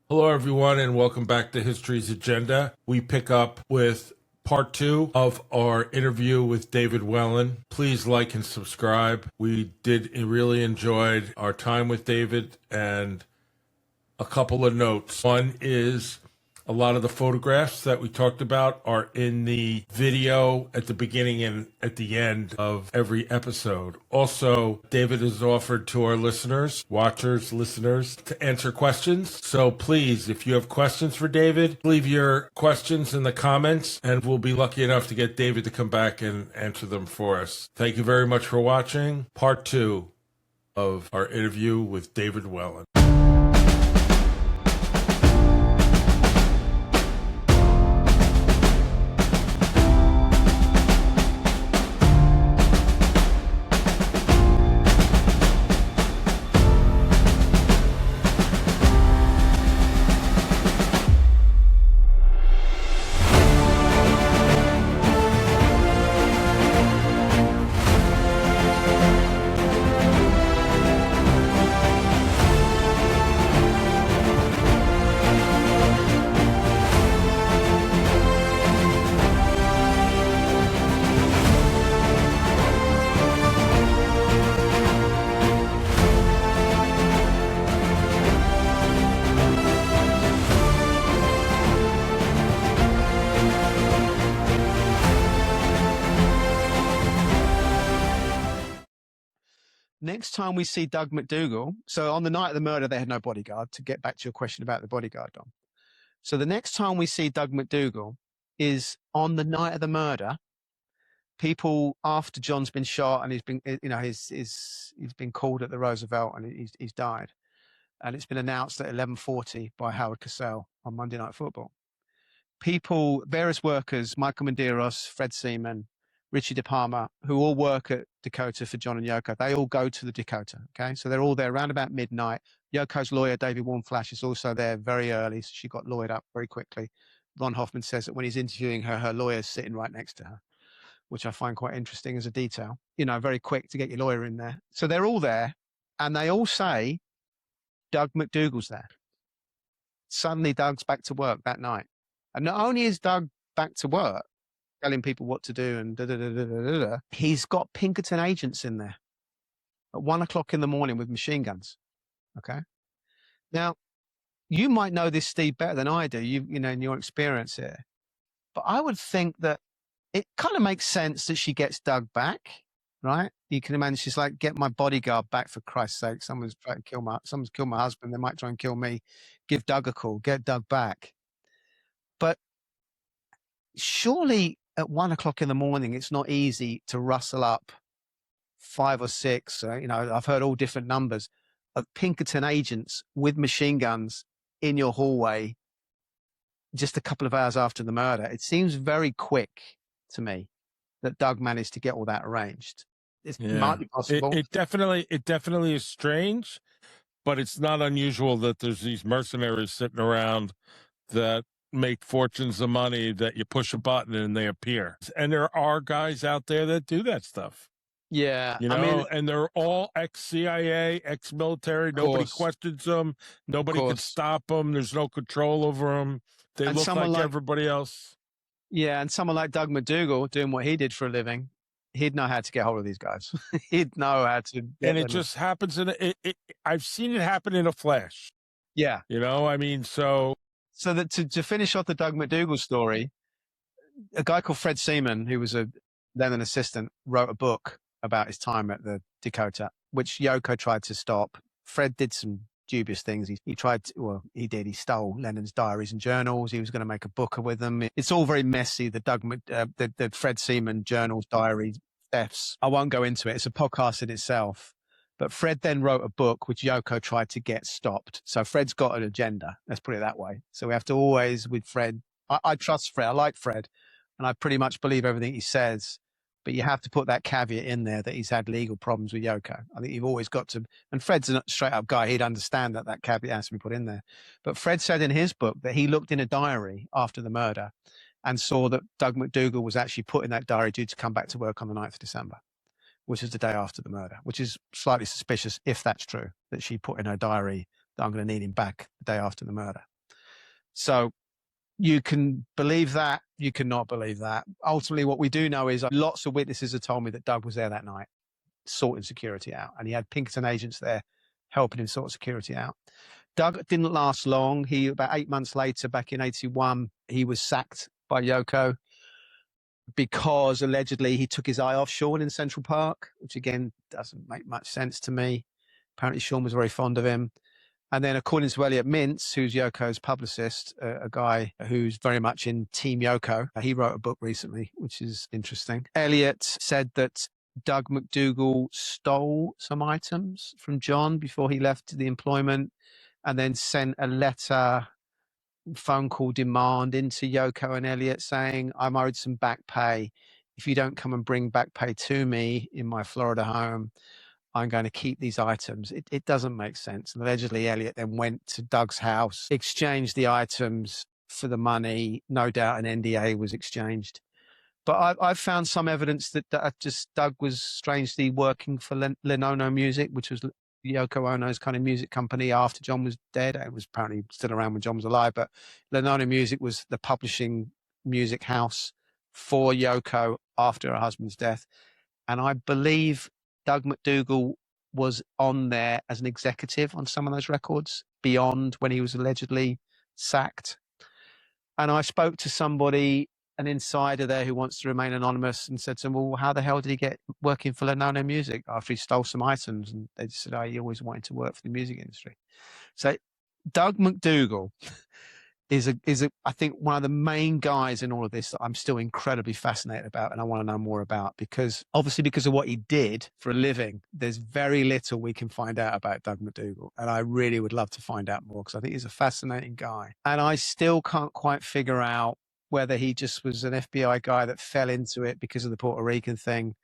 Hello, everyone, and welcome back to History's Agenda. We pick up with part 2 of our interview with David Whelan. Please like and subscribe. We really enjoyed our time with David, and a couple of notes. One is a lot of the photographs that we talked about are in the video at the beginning and at the end of every episode. Also, David has offered to our listeners, watchers, listeners, to answer questions. So please, if you have questions for David, leave your questions in the comments, and we'll be lucky enough to get David to come back and answer them for us. Thank you very much for watching part 2 of our interview with David Whelan. Next time we see Doug McDougal, so on the night of the murder, they had no bodyguard, to get back to your question about the bodyguard, Dom. So the next time we see Doug McDougal is on the night of the murder. People, after John's been shot and he's been, he's been called at the Roosevelt and he's died. And it's been announced at 11:40 by Howard Cosell on Monday Night Football. People, various workers, Michael Medeiros, Fred Seaman, Richie De Palma, who all work at Dakota for John and Yoko, they all go to the Dakota, okay? So they're all there around about midnight. Yoko's lawyer, David Whelan, is also there very early, so she got lawyered up very quickly. Ron Hoffman says that when he's interviewing her, her lawyer's sitting right next to her, which I find quite interesting as a detail. Very quick to get your lawyer in there. So they're all there, and they all say, Doug McDougal's there. Suddenly, Doug's back to work that night. And not only is Doug back to work, telling people what to do and da-da-da-da-da-da, he's got Pinkerton agents in there at 1 o'clock in the morning with machine guns. Okay. Now, you might know this, Steve, better than I do, in your experience here. But I would think that it kind of makes sense that she gets Doug back, right? You can imagine she's like, get my bodyguard back, for Christ's sake. Someone's trying to someone's killed my husband. They might try and kill me. Give Doug a call, get Doug back. But surely at 1 o'clock in the morning, it's not easy to rustle up 5 or 6, I've heard all different numbers of Pinkerton agents with machine guns in your hallway just a couple of hours after the murder. It seems very quick to me that Doug managed to get all that arranged. It might be possible. It definitely is strange, but it's not unusual that there's these mercenaries sitting around that make fortunes of money that you push a button and they appear. And there are guys out there that do that stuff. Yeah. And they're all ex-CIA, ex-military. Nobody questions them. Nobody can stop them. There's no control over them. They look like everybody else. Yeah, and someone like Doug McDougal doing what he did for a living, he'd know how to get hold of these guys. He'd know how to. And it just happens I've seen it happen in a flash. Yeah. So that to finish off the Doug McDougal story, a guy called Fred Seaman, who was then an assistant, wrote a book about his time at the Dakota, which Yoko tried to stop. Fred did some dubious things. He stole Lennon's diaries and journals. He was going to make a book with them. It's all very messy, the Fred Seaman journals, diaries, thefts. I won't go into it. It's a podcast in itself. But Fred then wrote a book which Yoko tried to get stopped. So Fred's got an agenda. Let's put it that way. So we have to always, with Fred, I trust Fred. I like Fred. And I pretty much believe everything he says. But you have to put that caveat in there that he's had legal problems with Yoko. I think you've always got to, and Fred's a straight up guy. He'd understand that caveat has to be put in there. But Fred said in his book that he looked in a diary after the murder and saw that Doug McDougal was actually put in that diary due to come back to work on the 9th of December. Which is the day after the murder, which is slightly suspicious if that's true, that she put in her diary that I'm going to need him back the day after the murder. So you can believe that, you cannot believe that. Ultimately, what we do know is lots of witnesses have told me that Doug was there that night, sorting security out, and he had Pinkerton agents there helping him sort security out. Doug didn't last long. About 8 months later, back in 81, he was sacked by Yoko because allegedly he took his eye off Sean in Central Park, which again doesn't make much sense to me. Apparently Sean was very fond of him. And then according to Elliot Mintz, who's Yoko's publicist, a guy who's very much in Team Yoko, he wrote a book recently, which is interesting. Elliot said that Doug McDougall stole some items from John before he left the employment, and then sent a letter, phone call demand into Yoko and Elliot saying, I'm owed some back pay. If you don't come and bring back pay to me in my Florida home, I'm going to keep these items. It doesn't make sense. And allegedly, Elliot then went to Doug's house, exchanged the items for the money. No doubt an NDA was exchanged. But I've found some evidence that just Doug was strangely working for Lennon Music, which was Yoko Ono's kind of music company after John was dead. It was apparently still around when John was alive, but Lennon Music was the publishing music house for Yoko after her husband's death. And I believe Doug McDougall was on there as an executive on some of those records beyond when he was allegedly sacked. And I spoke to somebody, an insider there who wants to remain anonymous, and said to him, well, how the hell did he get working for Lennon Music after he stole some items? And they just said, oh, he always wanted to work for the music industry. So Doug McDougall is I think one of the main guys in all of this that I'm still incredibly fascinated about, and I want to know more about, because obviously because of what he did for a living, there's very little we can find out about Doug McDougall, and I really would love to find out more because I think he's a fascinating guy, and I still can't quite figure out whether he just was an FBI guy that fell into it because of the Puerto Rican thing,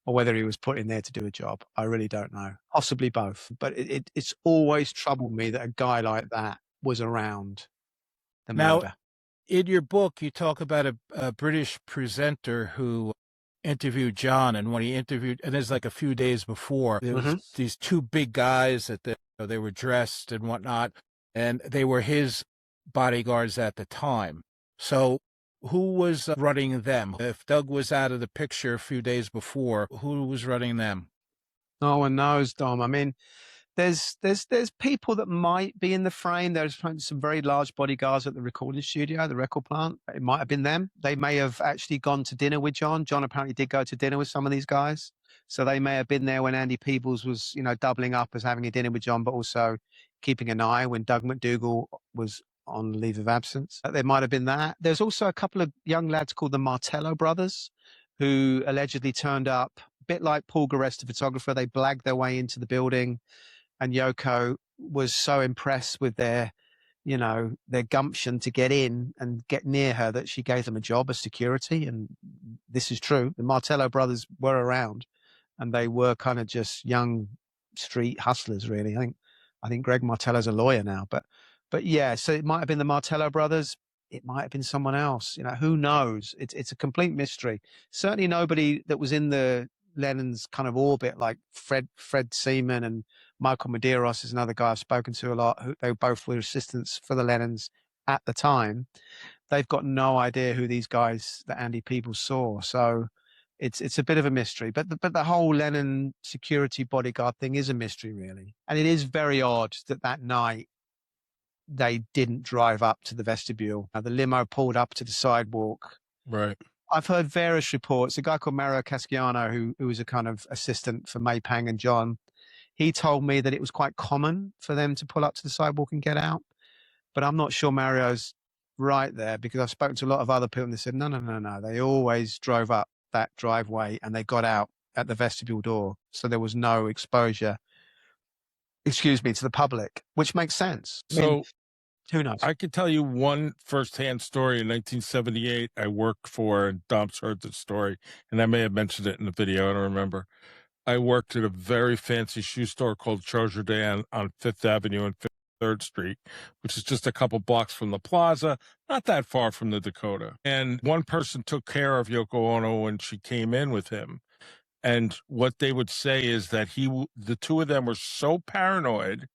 or whether he was put in there to do a job. I really don't know. Possibly both, but it's always troubled me that a guy like that was around the murder. Now, in your book, you talk about a British presenter who interviewed John, and when he interviewed, and it's like a few days before, there was these two big guys that they were dressed and whatnot, and they were his bodyguards at the time. So who was running them? If Doug was out of the picture a few days before, who was running them? No one knows, Dom. I mean, there's people that might be in the frame. There's some very large bodyguards at the recording studio, the record plant. It might have been them. They may have actually gone to dinner with John. John apparently did go to dinner with some of these guys. So they may have been there when Andy Peebles was, doubling up as having a dinner with John, but also keeping an eye when Doug McDougall was on leave of absence. There might have been that. There's also a couple of young lads called the Martello brothers who allegedly turned up, a bit like Paul Garest, the photographer. They blagged their way into the building. And Yoko was so impressed with their gumption to get in and get near her that she gave them a job as security. And this is true. The Martello brothers were around, and they were kind of just young street hustlers, really. I think Greg Martello's a lawyer now, but yeah, so it might have been the Martello brothers. It might have been someone else. Who knows? It's a complete mystery. Certainly nobody that was in the Lennon's kind of orbit, like Fred Seaman and Michael Medeiros is another guy I've spoken to a lot. They both were assistants for the Lennons at the time. They've got no idea who these guys that Andy Peebles saw. So it's a bit of a mystery. But the whole Lennon security bodyguard thing is a mystery, really. And it is very odd that night they didn't drive up to the vestibule. The limo pulled up to the sidewalk. Right. I've heard various reports. A guy called Mario Casciano, who was a kind of assistant for May Pang and John, he told me that it was quite common for them to pull up to the sidewalk and get out. But I'm not sure Mario's right there, because I've spoken to a lot of other people and they said, no. They always drove up that driveway and they got out at the vestibule door. So there was no exposure, to the public, which makes sense. So who knows? I could tell you one firsthand story. In 1978, I worked for, and Dom's heard the story, and I may have mentioned it in the video, I don't remember. I worked at a very fancy shoe store called Chojardin on 5th Avenue and 3rd Street, which is just a couple blocks from the plaza, not that far from the Dakota. And one person took care of Yoko Ono when she came in with him. And what they would say is that the two of them were so paranoid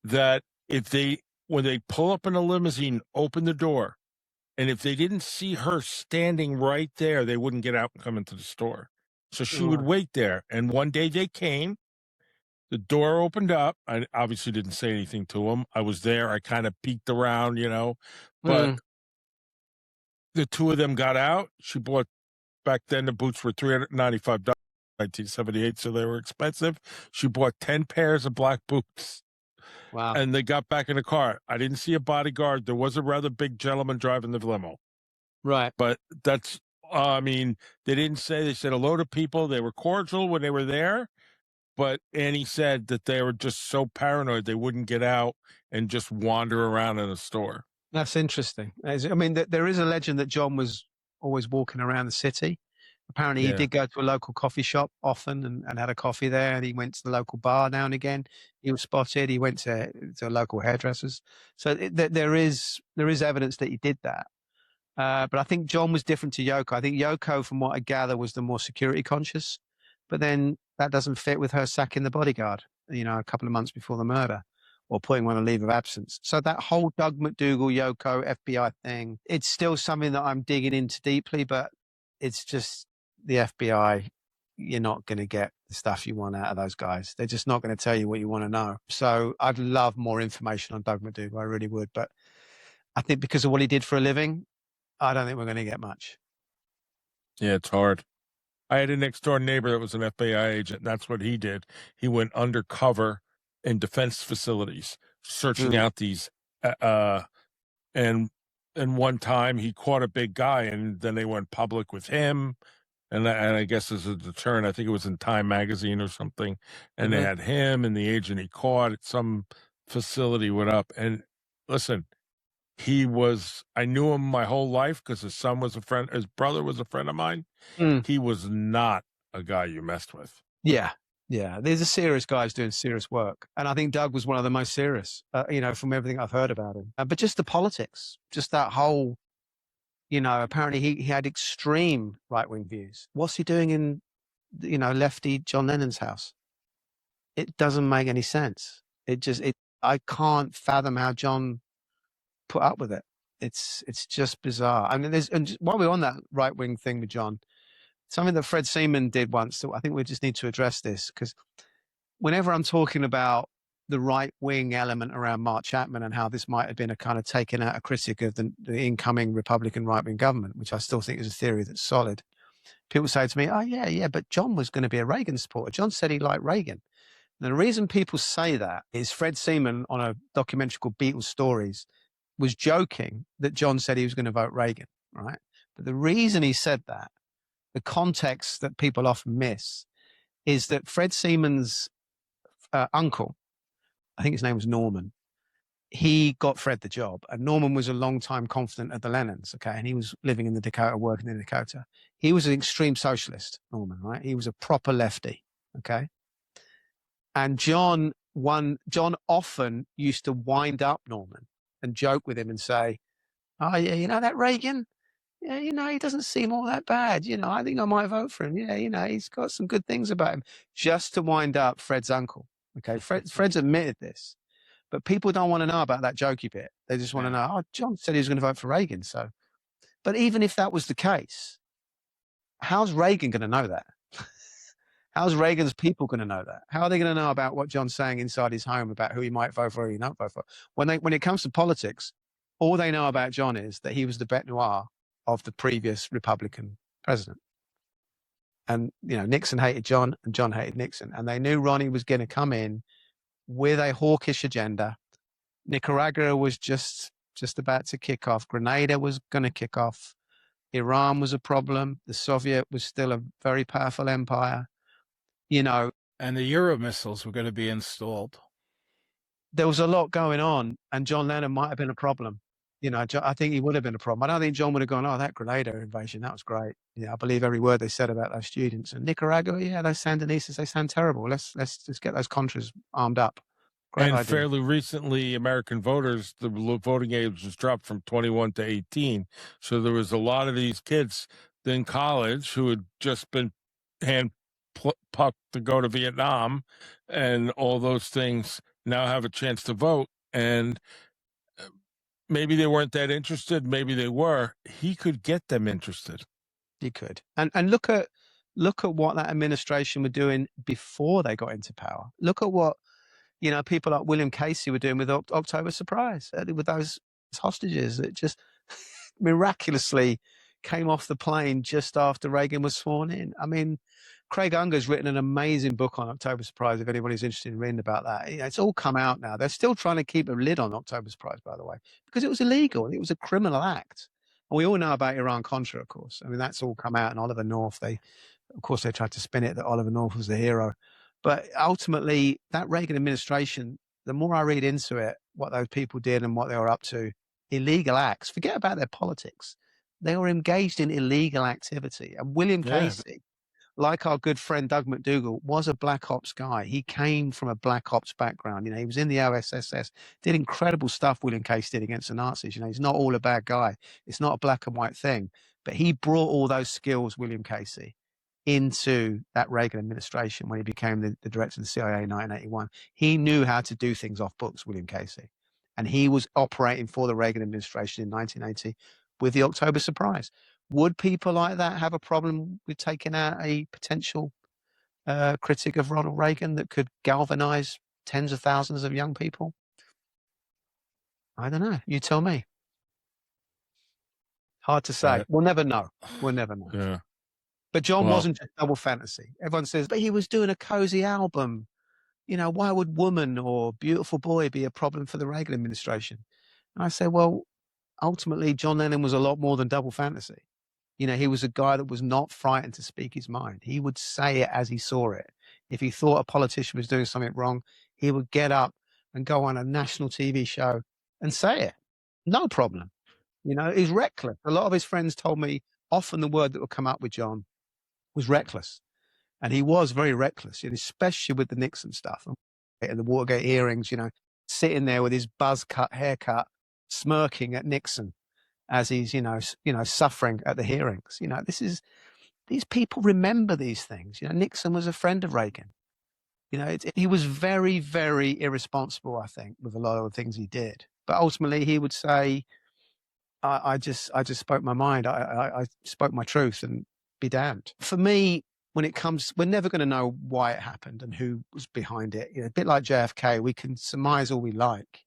that if they when they pull up in a limousine, open the door, and if they didn't see her standing right there, they wouldn't get out and come into the store. So she would wait there. And one day they came, the door opened up. I obviously didn't say anything to them. I was there. I kind of peeked around, but the two of them got out. She bought, back then the boots were $395, 1978, so they were expensive. She bought 10 pairs of black boots. Wow. And they got back in the car. I didn't see a bodyguard. There was a rather big gentleman driving the limo. Right. But that's, they didn't say, they said hello to people. They were cordial when they were there. But Annie said that they were just so paranoid they wouldn't get out and just wander around in a store. That's interesting. There is a legend that John was always walking around the city. Apparently, he did go to a local coffee shop often and had a coffee there. And he went to the local bar now and again. He was spotted. He went to local hairdressers. So there is evidence that he did that. But I think John was different to Yoko. I think Yoko, from what I gather, was the more security conscious. But then that doesn't fit with her sacking the bodyguard, a couple of months before the murder, or putting on a leave of absence. So that whole Doug McDougal, Yoko, FBI thing, it's still something that I'm digging into deeply, but it's just the FBI. You're not going to get the stuff you want out of those guys. They're just not going to tell you what you want to know. So I'd love more information on Doug McDougal. I really would. But I think because of what he did for a living, I don't think we're going to get much. Yeah, it's hard. I had a next door neighbor that was an FBI agent. And that's what he did. He went undercover in defense facilities, searching out these, and one time he caught a big guy, and then they went public with him. And I guess as a deterrent, I think it was in Time magazine or something. And they had him and the agent he caught at some facility went up. And listen, I knew him my whole life because his son was a friend, his brother was a friend of mine. He was not a guy you messed with. Yeah. These are serious guys doing serious work. And I think Doug was one of the most serious, from everything I've heard about him. But just the politics, just that whole, apparently he had extreme right-wing views. What's he doing in, lefty John Lennon's house? It doesn't make any sense. I can't fathom how John put up with it. It's just bizarre. And while we're on that right-wing thing with John, something that Fred Seaman did once, so I think we just need to address this, because whenever I'm talking about the right-wing element around Mark Chapman and how this might have been a kind of taken out a critic of the incoming Republican right-wing government, which I still think is a theory that's solid, people say to me, oh, yeah, but John was going to be a Reagan supporter. John said he liked Reagan. And the reason people say that is Fred Seaman, on a documentary called Beatles Stories, was joking that John said he was going to vote Reagan, right? But the reason he said that, the context that people often miss, is that Fred Seaman's uncle, I think his name was Norman, he got Fred the job. And Norman was a longtime confidant of the Lennons, okay? And he was living in the Dakota, working in the Dakota. He was an extreme socialist, Norman, right? He was a proper lefty, okay? And John often used to wind up Norman and joke with him and say, oh, yeah, that Reagan? Yeah, he doesn't seem all that bad. I think I might vote for him. Yeah, he's got some good things about him. Just to wind up Fred's uncle. Okay, Fred's admitted this. But people don't want to know about that jokey bit. They just want to know, John said he was going to vote for Reagan. So, but even if that was the case, how's Reagan going to know that? How's Reagan's people going to know that? How are they going to know about what John's saying inside his home about who he might vote for or he not vote for? When it comes to politics, all they know about John is that he was the bête noire of the previous Republican president. And, Nixon hated John and John hated Nixon. And they knew Ronnie was going to come in with a hawkish agenda. Nicaragua was just about to kick off. Grenada was going to kick off. Iran was a problem. The Soviet was still a very powerful empire. And the Euro missiles were going to be installed. There was a lot going on, and John Lennon might have been a problem. I think he would have been a problem. I don't think John would have gone, oh, that Grenada invasion, that was great. I believe every word they said about those students. And Nicaragua, those Sandinistas, they sound terrible. Let's just get those Contras armed up. Great idea. Fairly recently, American voters, the voting age was dropped from 21 to 18. So there was a lot of these kids in college who had just been hand-plucked to go to Vietnam, and all those things now have a chance to vote. And maybe they weren't that interested. Maybe they were. He could get them interested. He could. And look at what that administration were doing before they got into power. Look at what, people like William Casey were doing with October Surprise, with those hostages that just miraculously came off the plane just after Reagan was sworn in. I mean, Craig Unger's written an amazing book on October Surprise, if anybody's interested in reading about that. It's all come out now. They're still trying to keep a lid on October Surprise, by the way, because it was illegal. It was a criminal act. And we all know about Iran-Contra, of course. I mean, that's all come out. And Oliver North, they tried to spin it that Oliver North was the hero. But ultimately, that Reagan administration, the more I read into it, what those people did and what they were up to, illegal acts, forget about their politics. They were engaged in illegal activity. And William Casey, like our good friend Doug McDougall, was a black ops guy. He came from a black ops background. He was in the OSSS, did incredible stuff William Casey did against the Nazis. He's not all a bad guy. It's not a black and white thing. But he brought all those skills, William Casey, into that Reagan administration when he became the director of the CIA in 1981. He knew how to do things off books, William Casey. And he was operating for the Reagan administration in 1980 with the October Surprise. Would people like that have a problem with taking out a potential critic of Ronald Reagan that could galvanize tens of thousands of young people? I don't know. You tell me. Hard to say. We'll never know. We'll never know. Yeah. But John wasn't just double fantasy. Everyone says, but he was doing a cozy album. Why would Woman or Beautiful Boy be a problem for the Reagan administration? And I say, well, ultimately, John Lennon was a lot more than double fantasy. He was a guy that was not frightened to speak his mind. He would say it as he saw it. If he thought a politician was doing something wrong, he would get up and go on a national TV show and say it. No problem. He's reckless. A lot of his friends told me often the word that would come up with John was reckless. And he was very reckless, especially with the Nixon stuff and the Watergate hearings, sitting there with his buzz cut haircut, smirking at Nixon as he's, suffering at the hearings. These people remember these things. Nixon was a friend of Reagan. He was very, very irresponsible, I think, with a lot of the things he did. But ultimately, he would say, I just spoke my mind. I spoke my truth and be damned. For me, we're never going to know why it happened and who was behind it. A bit like JFK, we can surmise all we like.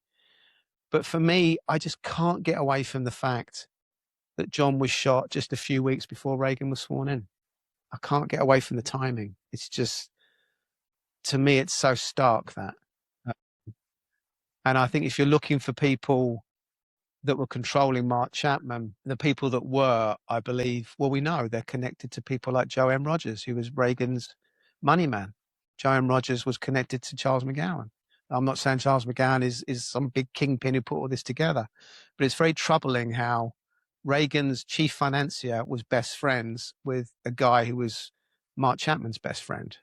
But for me, I just can't get away from the fact that John was shot just a few weeks before Reagan was sworn in. I can't get away from the timing. It's just, to me, it's so stark that. And I think if you're looking for people that were controlling Mark Chapman, the people that were, I believe, well, we know they're connected to people like Joe M. Rogers, who was Reagan's money man. Joe M. Rogers was connected to Charles McGowan. I'm not saying Charles McGowan is some big kingpin who put all this together, but it's very troubling how Reagan's chief financier was best friends with a guy who was Mark Chapman's best friend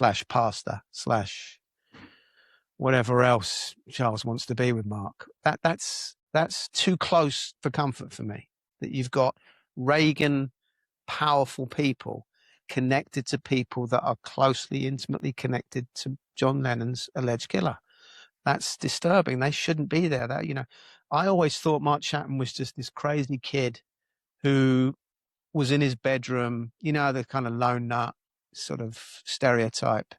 / pastor / whatever else Charles wants to be with Mark. That's too close for comfort for me, that you've got Reagan powerful people connected to people that are closely, intimately connected to John Lennon's alleged killer. That's disturbing. They shouldn't be there. I always thought Mark Chapman was just this crazy kid who was in his bedroom, the kind of lone nut sort of stereotype,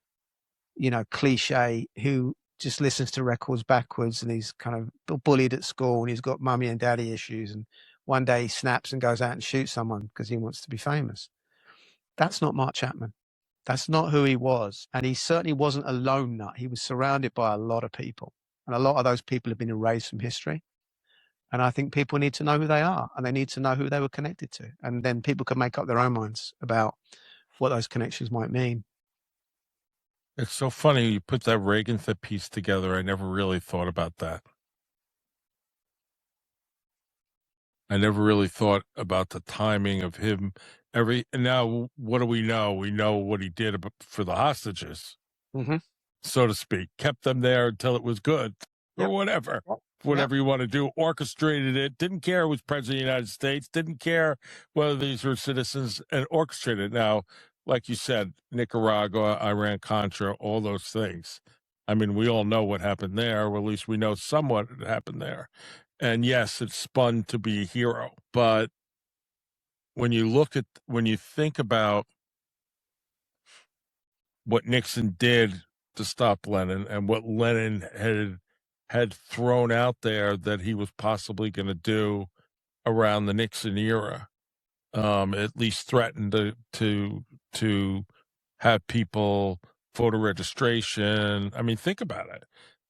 cliche, who just listens to records backwards and he's kind of bullied at school and he's got mummy and daddy issues. And one day he snaps and goes out and shoots someone because he wants to be famous. That's not Mark Chapman. That's not who he was. And he certainly wasn't a lone nut. He was surrounded by a lot of people. And a lot of those people have been erased from history. And I think people need to know who they are and they need to know who they were connected to. And then people can make up their own minds about what those connections might mean. It's so funny you put that Reagan piece together. I never really thought about that. I never really thought about the timing of him. Now, what do we know? We know what he did for the hostages, so to speak. Kept them there until it was good, or whatever. Whatever you want to do. Orchestrated it. Didn't care who was president of the United States. Didn't care whether these were citizens, and orchestrated. Now, like you said, Nicaragua, Iran-Contra, all those things. I mean, we all know what happened there, or at least we know somewhat what happened there. And yes, it's spun to be a hero, but when you think about what Nixon did to stop Lennon and what Lennon had thrown out there that he was possibly going to do around the Nixon era, at least threatened to have people voter registration. I mean, think about it.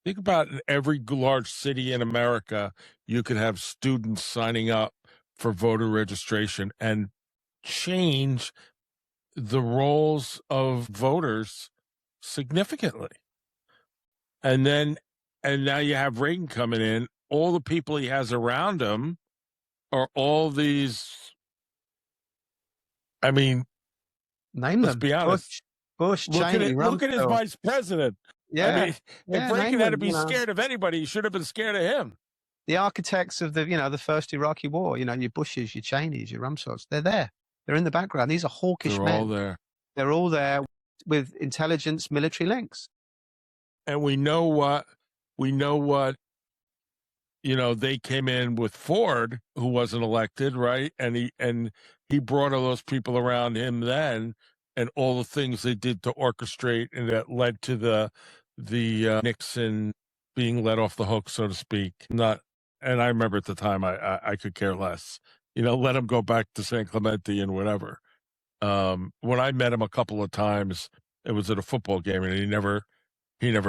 Think about in every large city in America, you could have students signing up for voter registration and change the roles of voters significantly. And now you have Reagan coming in. All the people he has around him are all these. I mean, Name let's them. be honest. Bush, Look Cheney, at his Rumsfeld. vice president. Yeah. I mean, yeah, if Reagan name had to them, be scared of anybody, he should have been scared of him. The architects of the first Iraqi war, your Bushes, your Cheneys, your Rumsfelds, they're there. They're in the background. These are hawkish They're men. all there. They're all there with intelligence, military links. And we know what they came in with Ford, who wasn't elected, right? And he brought all those people around him then, and all the things they did to orchestrate, and that led to the Nixon being let off the hook, so to speak. And I remember at the time I could care less. Let him go back to San Clemente and whatever. When I met him a couple of times, it was at a football game, and he never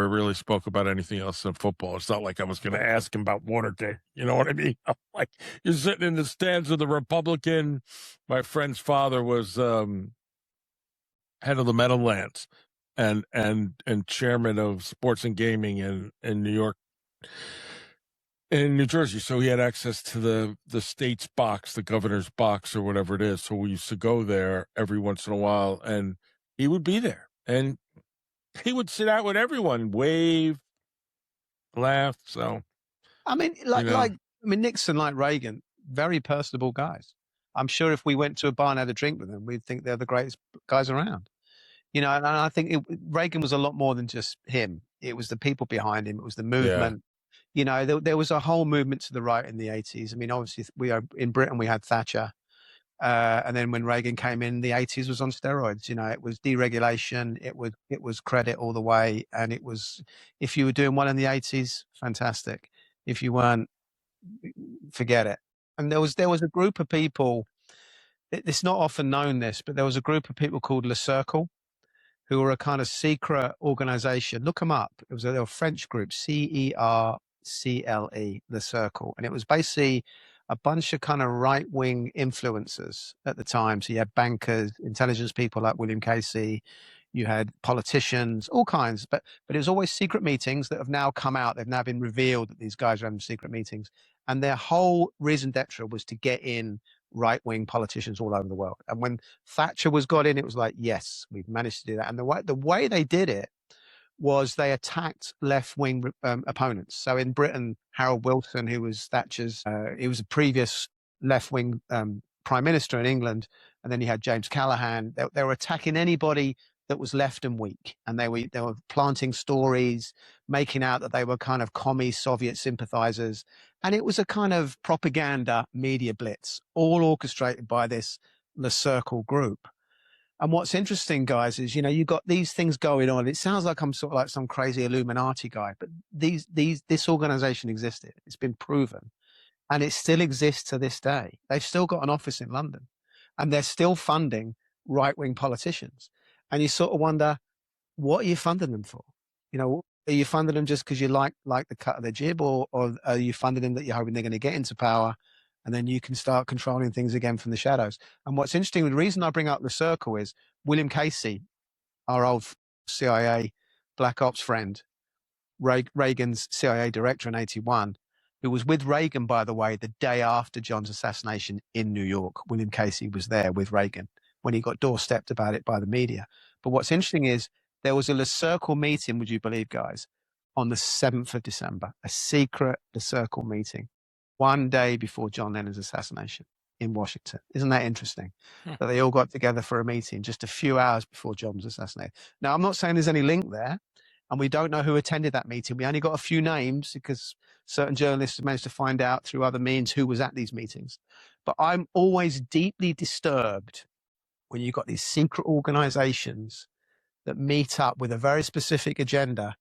really spoke about anything else than football. It's not like I was going to ask him about Watergate. You know what I mean? I'm like, you're sitting in the stands of the Republican. My friend's father was head of the Meadowlands and chairman of sports and gaming in New York, in New Jersey. So he had access to the state's box, the governor's box or whatever it is. So we used to go there every once in a while, and he would be there. And he would sit out with everyone, wave, laugh. So, I mean, Nixon, like Reagan, very personable guys. I'm sure if we went to a bar and had a drink with them, we'd think they're the greatest guys around. And I think Reagan was a lot more than just him. It was the people behind him. It was the movement. Yeah. There was a whole movement to the right in the 80s. I mean, obviously, in Britain, we had Thatcher. And then when Reagan came in, the 80s was on steroids. It was deregulation. It was credit all the way. And it was, if you were doing well in the 80s, fantastic. If you weren't, forget it. And there was a group of people, it's not often known this, but there was a group of people called Le Cercle, who were a kind of secret organization. Look them up. They were a French group, CERCLE, Le Cercle. And it was basically a bunch of kind of right-wing influencers at the time. So you had bankers, intelligence people like William Casey, you had politicians, all kinds, but it was always secret meetings that have now come out. They've now been revealed that these guys are having secret meetings. And their whole raison d'etre was to get in right-wing politicians all over the world. And when Thatcher got in, it was like, yes, we've managed to do that. And the way they did it was they attacked left-wing opponents. So in Britain, Harold Wilson, who was Thatcher's, he was a previous left-wing prime minister in England, and then you had James Callaghan. They were attacking anybody that was left and weak, and they were planting stories, making out that they were kind of commie Soviet sympathizers, and it was a kind of propaganda media blitz, all orchestrated by this Le Cercle group. And what's interesting, guys, is you got these things going on. It sounds like I'm sort of like some crazy Illuminati guy, but this organization existed. It's been proven, and it still exists to this day. They've still got an office in London, and they're still funding right-wing politicians. And you sort of wonder, what are you funding them for? Are you funding them just because you like the cut of their jib, or are you funding them that you're hoping they're going to get into power, and then you can start controlling things again from the shadows? And what's interesting, the reason I bring up the Cercle is William Casey, our old CIA Black Ops friend, Reagan's CIA director in 81, who was with Reagan, by the way, the day after John's assassination in New York. William Casey was there with Reagan when he got doorstepped about it by the media. But what's interesting is there was a Le Cercle meeting, would you believe, guys, on the 7th of December, a secret Le Cercle meeting, one day before John Lennon's assassination in Washington. Isn't that interesting? That they all got together for a meeting just a few hours before John was assassinated. Now, I'm not saying there's any link there. And we don't know who attended that meeting. We only got a few names because certain journalists have managed to find out through other means who was at these meetings. But I'm always deeply disturbed when you've got these secret organizations that meet up with a very specific agenda.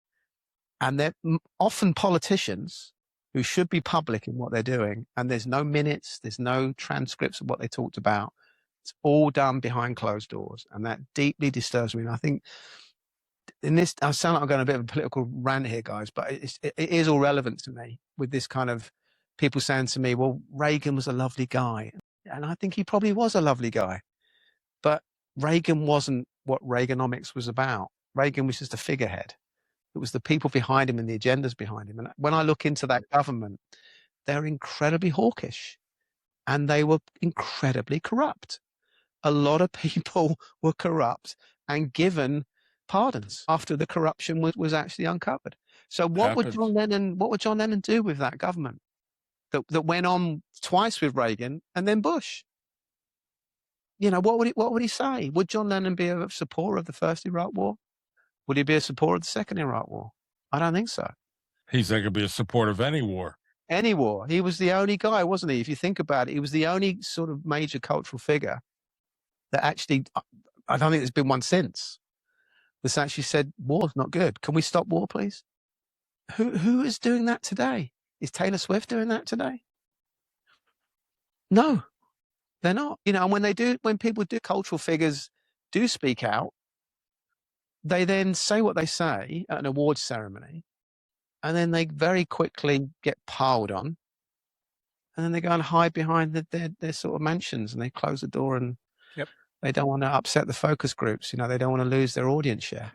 And they're often politicians who should be public in what they're doing. And there's no minutes, there's no transcripts of what they talked about. It's all done behind closed doors. And that deeply disturbs me. And I think in this, I sound like I'm going a bit of a political rant here, guys, but it is all relevant to me with this kind of people saying to me, well, Reagan was a lovely guy. And I think he probably was a lovely guy. But Reagan wasn't what Reaganomics was about. Reagan was just a figurehead. It was the people behind him and the agendas behind him. And when I look into that government, they're incredibly hawkish and they were incredibly corrupt. A lot of people were corrupt and given pardons after the corruption was actually uncovered. So what would John Lennon do with that government that went on twice with Reagan and then Bush? You know, what would he say? Would John Lennon be a supporter of the first Iraq War? Would he be a supporter of the second Iraq War? I don't think so. He's not going to be a supporter of any war. Any war. He was the only guy, wasn't he? If you think about it, he was the only sort of major cultural figure that actually, I don't think there's been one since, that's actually said, war's not good. Can we stop war, please? Who is doing that today? Is Taylor Swift doing that today? No, they're not. You know, and when people do, cultural figures do speak out, they then say what they say at an awards ceremony, and then they very quickly get piled on, and then they go and hide behind their sort of mansions, and they close the door, and they don't want to upset the focus groups. You know, they don't want to lose their audience share.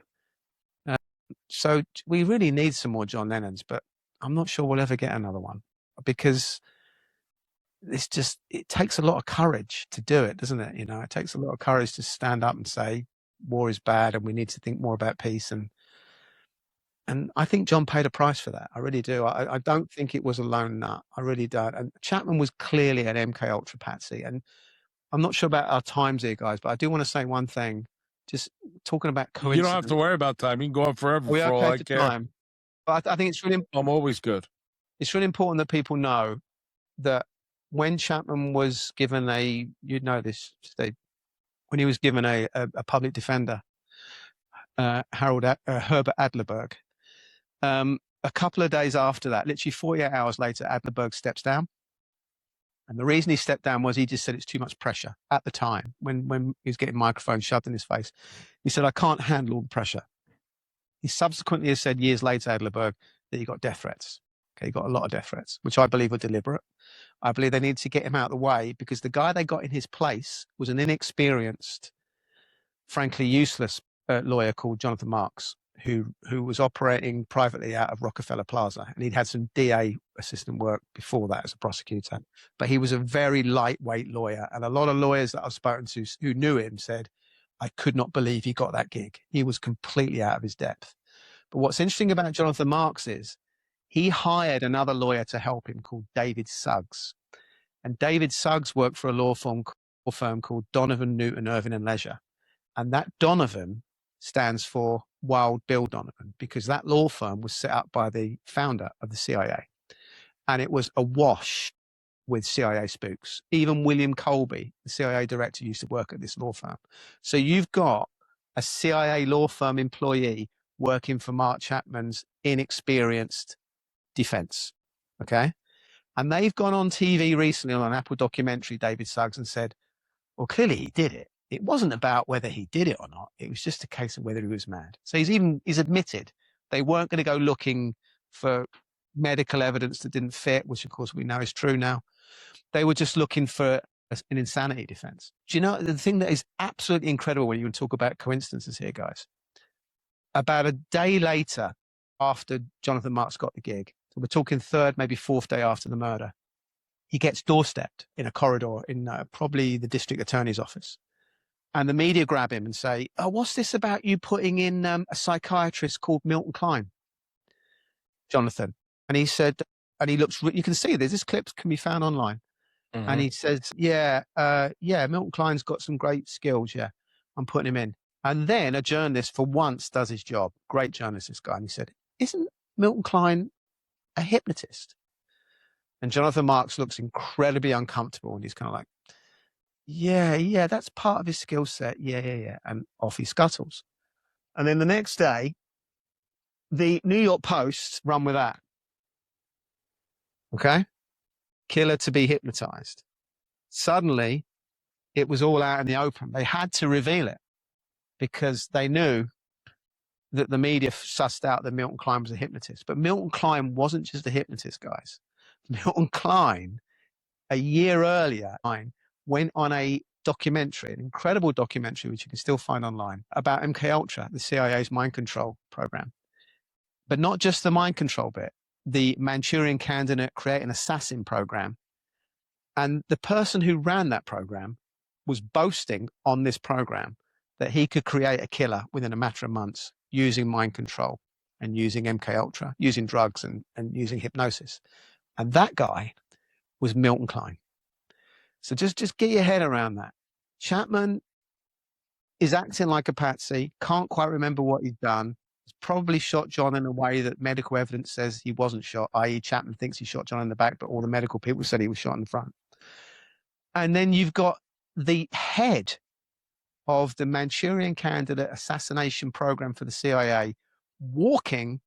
So we really need some more John Lennons, but I'm not sure we'll ever get another one because it takes a lot of courage to do it, doesn't it? You know, it takes a lot of courage to stand up and say war is bad and we need to think more about peace. And I think John paid a price for that. I really do. I don't think it was a lone nut. I really don't. And Chapman was clearly an MK Ultra patsy. And I'm not sure about our times here, guys, but I do want to say one thing. Just talking about coincidence. You don't have to worry about time. You can go on forever for all I care. Time. But I think it's really I'm always good. It's really important that people know that when Chapman was given when he was given a public defender, Herbert Adlerberg, a couple of days after that, literally 48 hours later, Adlerberg steps down. And the reason he stepped down was he just said it's too much pressure at the time when he was getting microphones shoved in his face. He said, I can't handle all the pressure. He subsequently has said years later, Adlerberg, that he got death threats. Okay, he got a lot of death threats, which I believe were deliberate. I believe they needed to get him out of the way because the guy they got in his place was an inexperienced, frankly useless lawyer called Jonathan Marks, who was operating privately out of Rockefeller Plaza. And he'd had some DA assistant work before that as a prosecutor. But he was a very lightweight lawyer. And a lot of lawyers that I've spoken to who knew him said, I could not believe he got that gig. He was completely out of his depth. But what's interesting about Jonathan Marks is he hired another lawyer to help him called David Suggs. And David Suggs worked for a law firm called Donovan, Newton, Irvin and Leisure. And that Donovan stands for Wild Bill Donovan, because that law firm was set up by the founder of the CIA. And it was awash with CIA spooks. Even William Colby, the CIA director, used to work at this law firm. So you've got a CIA law firm employee working for Mark Chapman's inexperienced defense. Okay. And they've gone on TV recently on an Apple documentary, David Suggs, and said, well, clearly he did it. It wasn't about whether he did it or not. It was just a case of whether he was mad. So he's admitted they weren't going to go looking for medical evidence that didn't fit, which of course we know is true now. They were just looking for an insanity defense. Do you know the thing that is absolutely incredible when you talk about coincidences here, guys? About a day later, after Jonathan Marks got the gig, so we're talking third, maybe fourth day after the murder, he gets doorstepped in a corridor in probably the district attorney's office. And the media grab him and say, oh, what's this about you putting in a psychiatrist called Milton Kline, Jonathan? And he said, and he looks, you can see this clip can be found online. Mm-hmm. And he says, Milton Kline's got some great skills. Yeah, I'm putting him in. And then a journalist for once does his job. Great journalist, this guy. And he said, isn't Milton Klein a hypnotist? And Jonathan Marks looks incredibly uncomfortable. And he's kind of like, yeah, that's part of his skill set. Yeah. And off he scuttles. And then the next day, the New York Post run with that. Okay? Killer to be hypnotized. Suddenly, it was all out in the open. They had to reveal it because they knew that the media sussed out that Milton Klein was a hypnotist. But Milton Klein wasn't just a hypnotist, guys. Milton Klein, a year earlier, went on a documentary, an incredible documentary, which you can still find online, about MKUltra, the CIA's mind control program. But not just the mind control bit, the Manchurian Candidate Create an Assassin program. And the person who ran that program was boasting on this program that he could create a killer within a matter of months using mind control and using MKUltra, using drugs and using hypnosis. And that guy was Milton Klein. So just get your head around that. Chapman is acting like a patsy, can't quite remember what he's done. He's probably shot John in a way that medical evidence says he wasn't shot, i.e. Chapman thinks he shot John in the back, but all the medical people said he was shot in the front. And then you've got the head of the Manchurian Candidate Assassination program for the CIA walking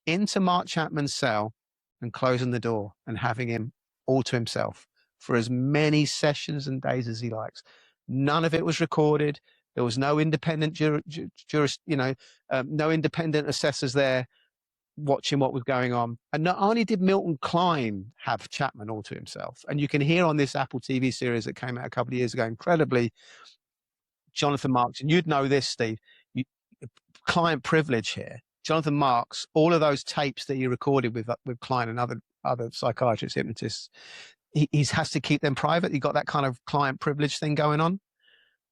into Mark Chapman's cell and closing the door and having him all to himself for as many sessions and days as he likes. None of it was recorded. There was no independent no independent assessors there watching what was going on. And not only did Milton Klein have Chapman all to himself, and you can hear on this Apple TV series that came out a couple of years ago, incredibly, Jonathan Marks, and you'd know this, Steve, client privilege here. Jonathan Marks, all of those tapes that he recorded with Klein and other psychiatrists, hypnotists, he has to keep them private. He got that kind of client privilege thing going on.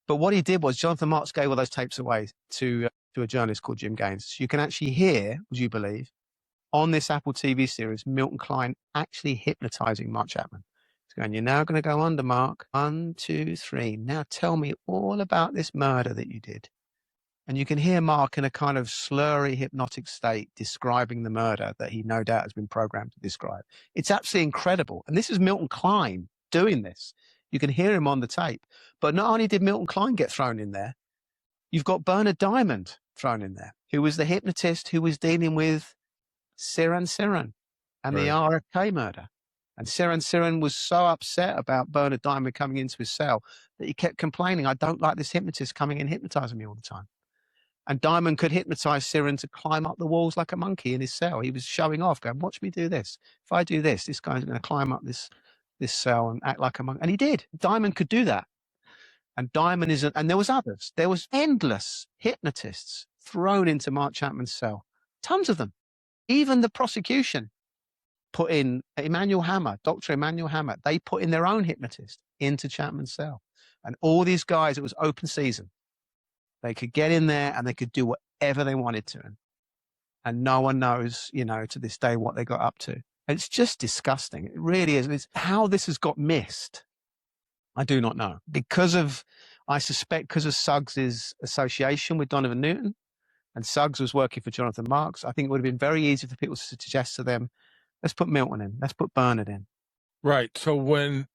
But what he did was Jonathan Marks gave all those tapes away to a journalist called Jim Gaines. So you can actually hear, would you believe, on this Apple TV series, Milton Klein actually hypnotizing Mark Chapman. He's going, you're now going to go under, Mark. 1, 2, 3. Now tell me all about this murder that you did. And you can hear Mark in a kind of slurry hypnotic state describing the murder that he no doubt has been programmed to describe. It's absolutely incredible. And this is Milton Klein doing this. You can hear him on the tape. But not only did Milton Klein get thrown in there, you've got Bernard Diamond thrown in there, who was the hypnotist who was dealing with Sirhan and the RFK murder. And Sirhan was so upset about Bernard Diamond coming into his cell that he kept complaining, I don't like this hypnotist coming in hypnotizing me all the time. And Diamond could hypnotize Sirhan to climb up the walls like a monkey in his cell. He was showing off, going, watch me do this. If I do this, this guy's going to climb up this cell and act like a monkey. And he did. Diamond could do that. And Diamond isn't, and there was others. There was endless hypnotists thrown into Mark Chapman's cell. Tons of them. Even the prosecution put in Emmanuel Hammer, Dr. Emmanuel Hammer. They put in their own hypnotist into Chapman's cell. And all these guys, it was open season. They could get in there and they could do whatever they wanted to. And no one knows, to this day what they got up to. And it's just disgusting. It really is. It's how this has got missed. I do not know. I suspect because of Suggs's association with Donovan Newton, and Suggs was working for Jonathan Marks, I think it would have been very easy for people to suggest to them, let's put Milton in, let's put Bernard in. Right. So when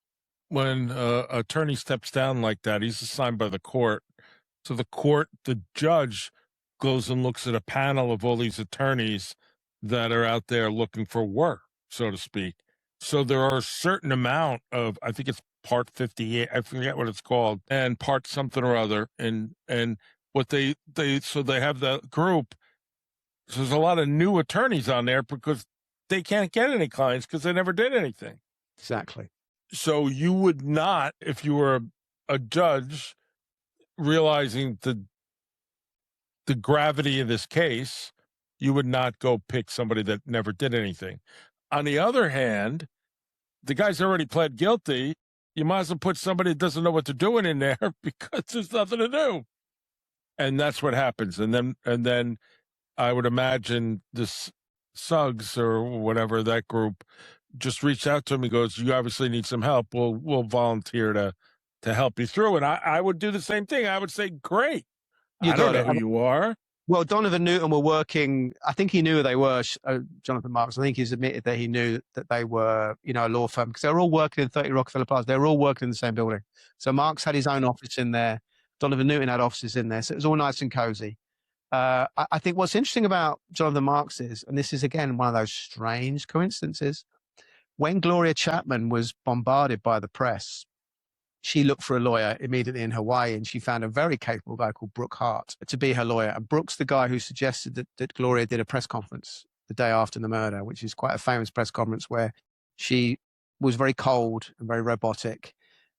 attorney steps down like that, he's assigned by the court. So the judge goes and looks at a panel of all these attorneys that are out there looking for work, so to speak. So there are a certain amount of, I think it's Part 58, I forget what it's called, and Part something or other, and what they have the group. So there's a lot of new attorneys on there because they can't get any clients because they never did anything. Exactly. So you would not, if you were a judge, realizing the gravity of this case, you would not go pick somebody that never did anything. On the other hand, the guy's already pled guilty. You might as well put somebody that doesn't know what they're doing in there because there's nothing to do. And that's what happens. And then I would imagine this Suggs or whatever, that group, just reached out to him. He goes, you obviously need some help. We'll volunteer to help you through. And I would do the same thing. I would say, great. You I don't got know it. who you are. Well, Donovan Newton were working. I think he knew who they were. Jonathan Marks. I think he's admitted that he knew that they were, a law firm, because they were all working in 30 Rockefeller Plaza. They were all working in the same building. So Marks had his own office in there. Donovan Newton had offices in there. So it was all nice and cozy. I think what's interesting about Jonathan Marks is, and this is again one of those strange coincidences, when Gloria Chapman was bombarded by the press, she looked for a lawyer immediately in Hawaii, and she found a very capable guy called Brooke Hart to be her lawyer. And Brooke's the guy who suggested that Gloria did a press conference the day after the murder, which is quite a famous press conference where she was very cold and very robotic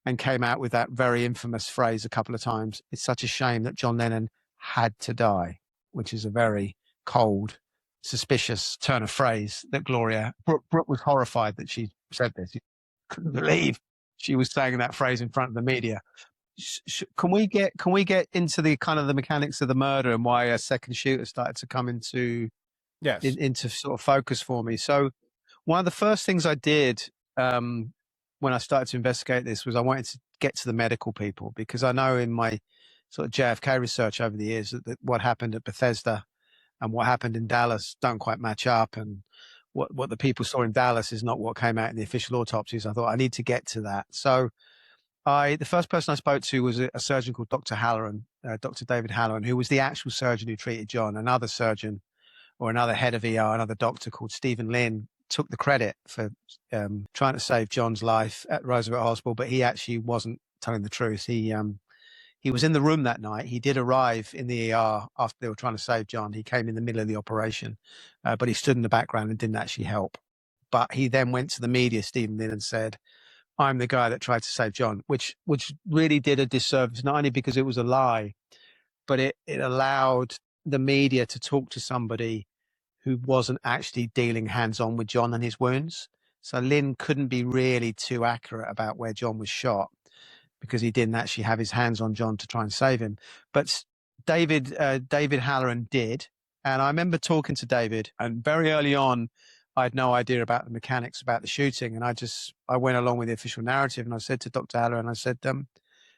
and came out with that very infamous phrase a couple of times: "It's such a shame that John Lennon had to die," which is a very cold, suspicious turn of phrase that Brooke was horrified that she said this. She couldn't believe she was saying that phrase in front of the media. Can we get into the kind of the mechanics of the murder and why a second shooter started to come into sort of focus for me? So one of the first things I did when I started to investigate this was I wanted to get to the medical people, because I know in my sort of JFK research over the years that what happened at Bethesda and what happened in Dallas don't quite match up, and what the people saw in Dallas is not what came out in the official autopsies. I thought I need to get to that. So the first person I spoke to was a surgeon called Dr. Halloran, Dr. David Halloran, who was the actual surgeon who treated John. Another surgeon or another head of ER, another doctor called Stephen Lynn, took the credit for trying to save John's life at Roosevelt Hospital, but he actually wasn't telling the truth. He was in the room that night. He did arrive in the ER after they were trying to save John. He came in the middle of the operation, but he stood in the background and didn't actually help. But he then went to the media, Stephen Lynn, and said, "I'm the guy that tried to save John," which really did a disservice, not only because it was a lie, but it allowed the media to talk to somebody who wasn't actually dealing hands-on with John and his wounds. So Lynn couldn't be really too accurate about where John was shot, because he didn't actually have his hands on John to try and save him. But David Halloran did. And I remember talking to David, and very early on, I had no idea about the mechanics about the shooting. And I went along with the official narrative, and I said to Dr. Halloran, I said,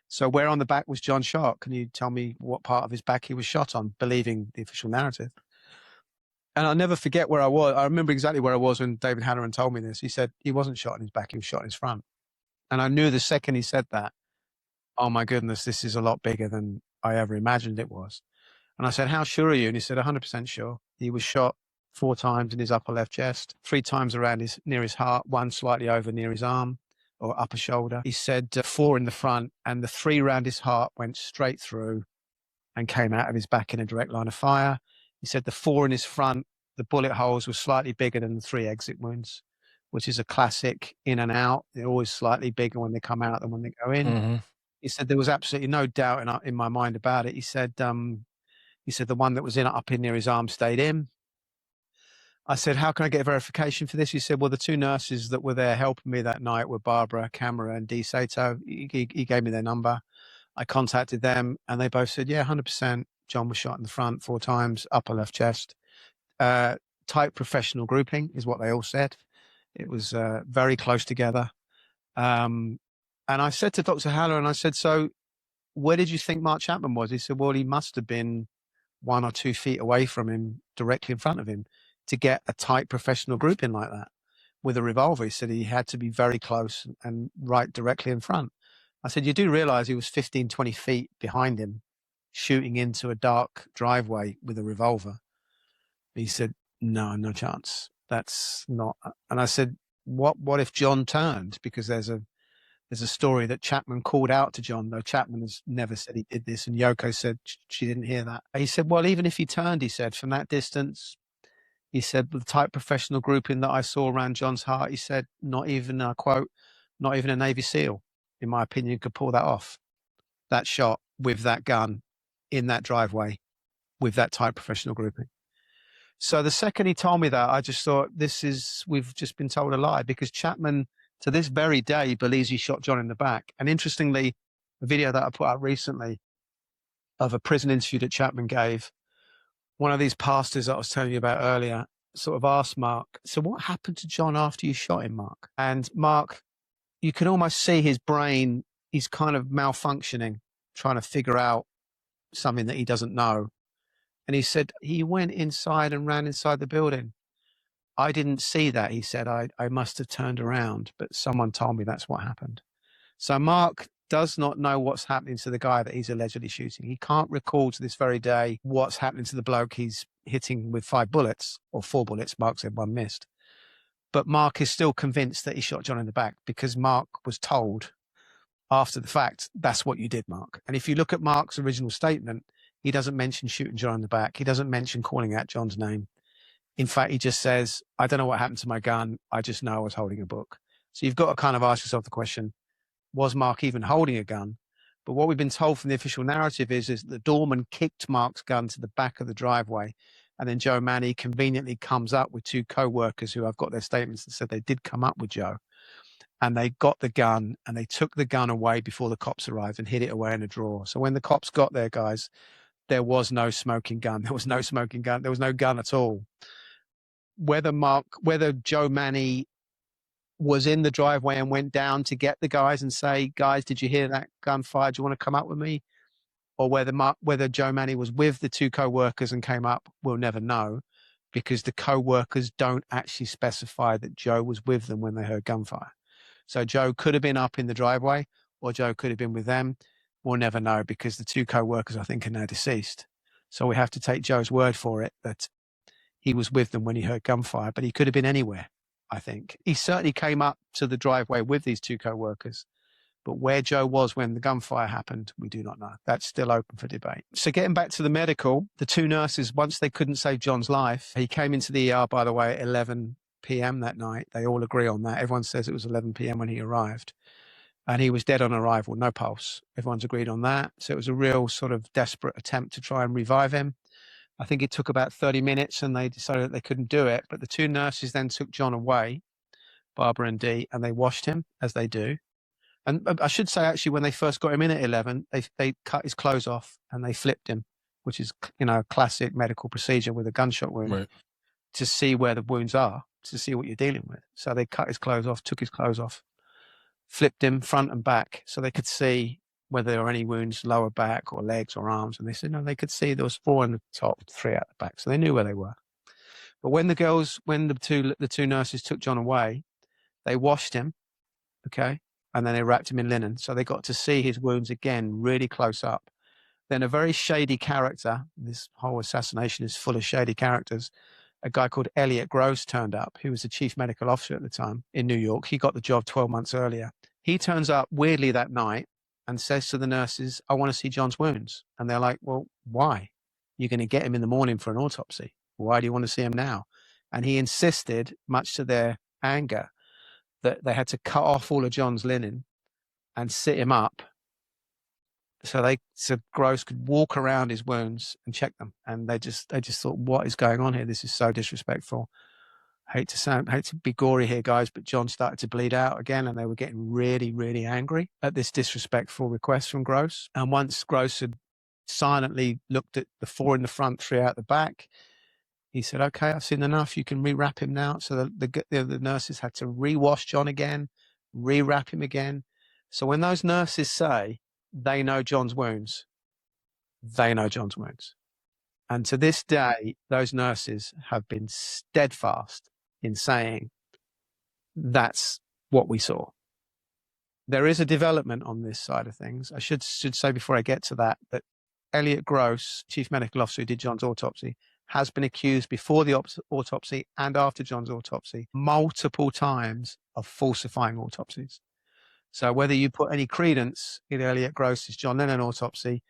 so where on the back was John shot? Can you tell me what part of his back he was shot on, believing the official narrative? And I'll never forget where I was. I remember exactly where I was when David Halloran told me this. He said he wasn't shot in his back, he was shot in his front. And I knew the second he said that, oh my goodness, this is a lot bigger than I ever imagined it was. And I said, how sure are you? And he said, 100% sure. He was shot 4 times in his upper left chest, 3 times around near his heart, 1 slightly over near his arm or upper shoulder. He said 4 in the front, and the 3 around his heart went straight through and came out of his back in a direct line of fire. He said the 4 in his front, the bullet holes were slightly bigger than the 3 exit wounds, which is a classic in and out. They're always slightly bigger when they come out than when they go in. Mm-hmm. He said there was absolutely no doubt in my mind about it. He said the one that was up in near his arm stayed in. I said, how can I get verification for this? He said, well, the 2 nurses that were there helping me that night were Barbara Camera and Dee Sato. He gave me their number. I contacted them, and they both said, yeah, 100%. John was shot in the front 4 times, upper left chest. Tight professional grouping is what they all said. It was very close together. And I said to Dr. Haller, and I said, so where did you think Mark Chapman was? He said, well, he must have been 1 or 2 feet away from him, directly in front of him, to get a tight professional grouping like that with a revolver. He said he had to be very close and right directly in front. I said, you do realize he was 15, 20 feet behind him, shooting into a dark driveway with a revolver? He said, no chance. That's not. And I said, what if John turned? Because there's a story that Chapman called out to John, though Chapman has never said he did this, and Yoko said she didn't hear that. He said, well, even if he turned, he said, from that distance, he said, the type professional grouping that I saw around John's heart, he said, not even a quote, not even a Navy SEAL, in my opinion, could pull that off. That shot with that gun in that driveway with that type professional grouping. So the second he told me that, I just thought, we've just been told a lie, because Chapman, to this very day, believes he shot John in the back. And interestingly, a video that I put out recently of a prison interview that Chapman gave, one of these pastors that I was telling you about earlier sort of asked Mark, so what happened to John after you shot him, Mark? And Mark, you can almost see his brain, he's kind of malfunctioning, trying to figure out something that he doesn't know. And he said, he went inside and ran inside the building. I didn't see that, he said. I must have turned around, but someone told me that's what happened. So Mark does not know what's happening to the guy that he's allegedly shooting. He can't recall to this very day what's happening to the bloke he's hitting with 5 bullets, or 4 bullets. Mark said 1 missed. But Mark is still convinced that he shot John in the back, because Mark was told after the fact, that's what you did, Mark. And if you look at Mark's original statement, he doesn't mention shooting John in the back. He doesn't mention calling out John's name. In fact, he just says, I don't know what happened to my gun. I just know I was holding a book. So you've got to kind of ask yourself the question, was Mark even holding a gun? But what we've been told from the official narrative is that the doorman kicked Mark's gun to the back of the driveway. And then Joe Manny conveniently comes up with 2 co-workers who I've got their statements that said they did come up with Joe. And they got the gun and they took the gun away before the cops arrived and hid it away in a drawer. So when the cops got there, guys, there was no smoking gun. There was no smoking gun. There was no gun at all. Whether Joe Manny was in the driveway and went down to get the guys and say, guys, did you hear that gunfire? Do you want to come up with me? Or whether Joe Manny was with the 2 co-workers and came up, we'll never know, because the co-workers don't actually specify that Joe was with them when they heard gunfire. So Joe could have been up in the driveway, or Joe could have been with them. We'll never know, because the 2 co-workers, I think, are now deceased. So we have to take Joe's word for it that he was with them when he heard gunfire, but he could have been anywhere, I think. He certainly came up to the driveway with these 2 co-workers, but where Joe was when the gunfire happened, we do not know. That's still open for debate. So getting back to the medical, the 2 nurses, once they couldn't save John's life, he came into the ER, by the way, at 11 p.m. that night. They all agree on that. Everyone says it was 11 p.m. when he arrived. And he was dead on arrival, no pulse. Everyone's agreed on that. So it was a real sort of desperate attempt to try and revive him. I think it took about 30 minutes and they decided that they couldn't do it. But the 2 nurses then took John away, Barbara and Dee, and they washed him, as they do. And I should say, actually, when they first got him in at 11, they cut his clothes off and they flipped him, which is, a classic medical procedure with a gunshot wound, right, to see where the wounds are, to see what you're dealing with. So they cut his clothes off, took his clothes off, flipped him front and back so they could see whether there were any wounds lower back or legs or arms. And they said, no, they could see there was 4 in the top, 3 out the back. So they knew where they were. But when the two nurses took John away, they washed him, okay? And then they wrapped him in linen. So they got to see his wounds again, really close up. Then a very shady character, this whole assassination is full of shady characters, a guy called Elliot Gross turned up, who was the chief medical officer at the time in New York. He got the job 12 months earlier. He turns up weirdly that night and says to the nurses, I want to see John's wounds. And they're like, well, why? You're going to get him in the morning for an autopsy. Why do you want to see him now? And he insisted, much to their anger, that they had to cut off all of John's linen and sit him up so Gross could walk around his wounds and check them. And they just thought, what is going on here? This is so disrespectful. Hate to be gory here, guys, but John started to bleed out again, and they were getting really, really angry at this disrespectful request from Gross. And once Gross had silently looked at the 4 in the front, 3 out the back, he said, okay, I've seen enough. You can rewrap him now. So the nurses had to rewash John again, rewrap him again. So when those nurses say they know John's wounds, they know John's wounds. And to this day, those nurses have been steadfast in saying that's what we saw. There is a development on this side of things. I should say before I get to that Elliot Gross, chief medical officer who did John's autopsy, has been accused before the autopsy and after John's autopsy multiple times of falsifying autopsies. So whether you put any credence in Elliot Gross's John Lennon autopsy,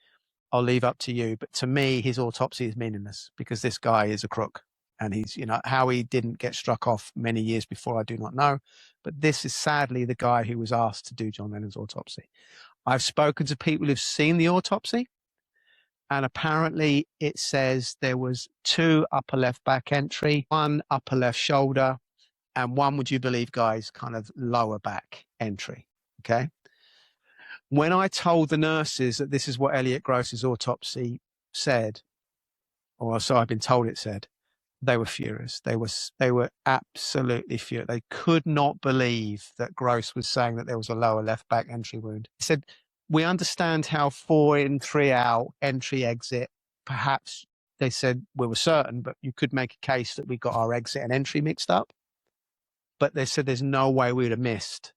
I'll leave up to you. But to me, his autopsy is meaningless because this guy is a crook. And he's, how he didn't get struck off many years before, I do not know. But this is sadly the guy who was asked to do John Lennon's autopsy. I've spoken to people who've seen the autopsy, and apparently it says there was 2 upper left back entry, 1 upper left shoulder, and 1, would you believe, guys, kind of lower back entry. Okay. When I told the nurses that this is what Elliot Gross's autopsy said, or so I've been told it said, they were furious. They were absolutely furious. They could not believe that Gross was saying that there was a lower left back entry wound. He said, we understand how 4 in, 3 out, entry, exit. Perhaps they said we were certain, but you could make a case that we got our exit and entry mixed up. But they said there's no way we would have missed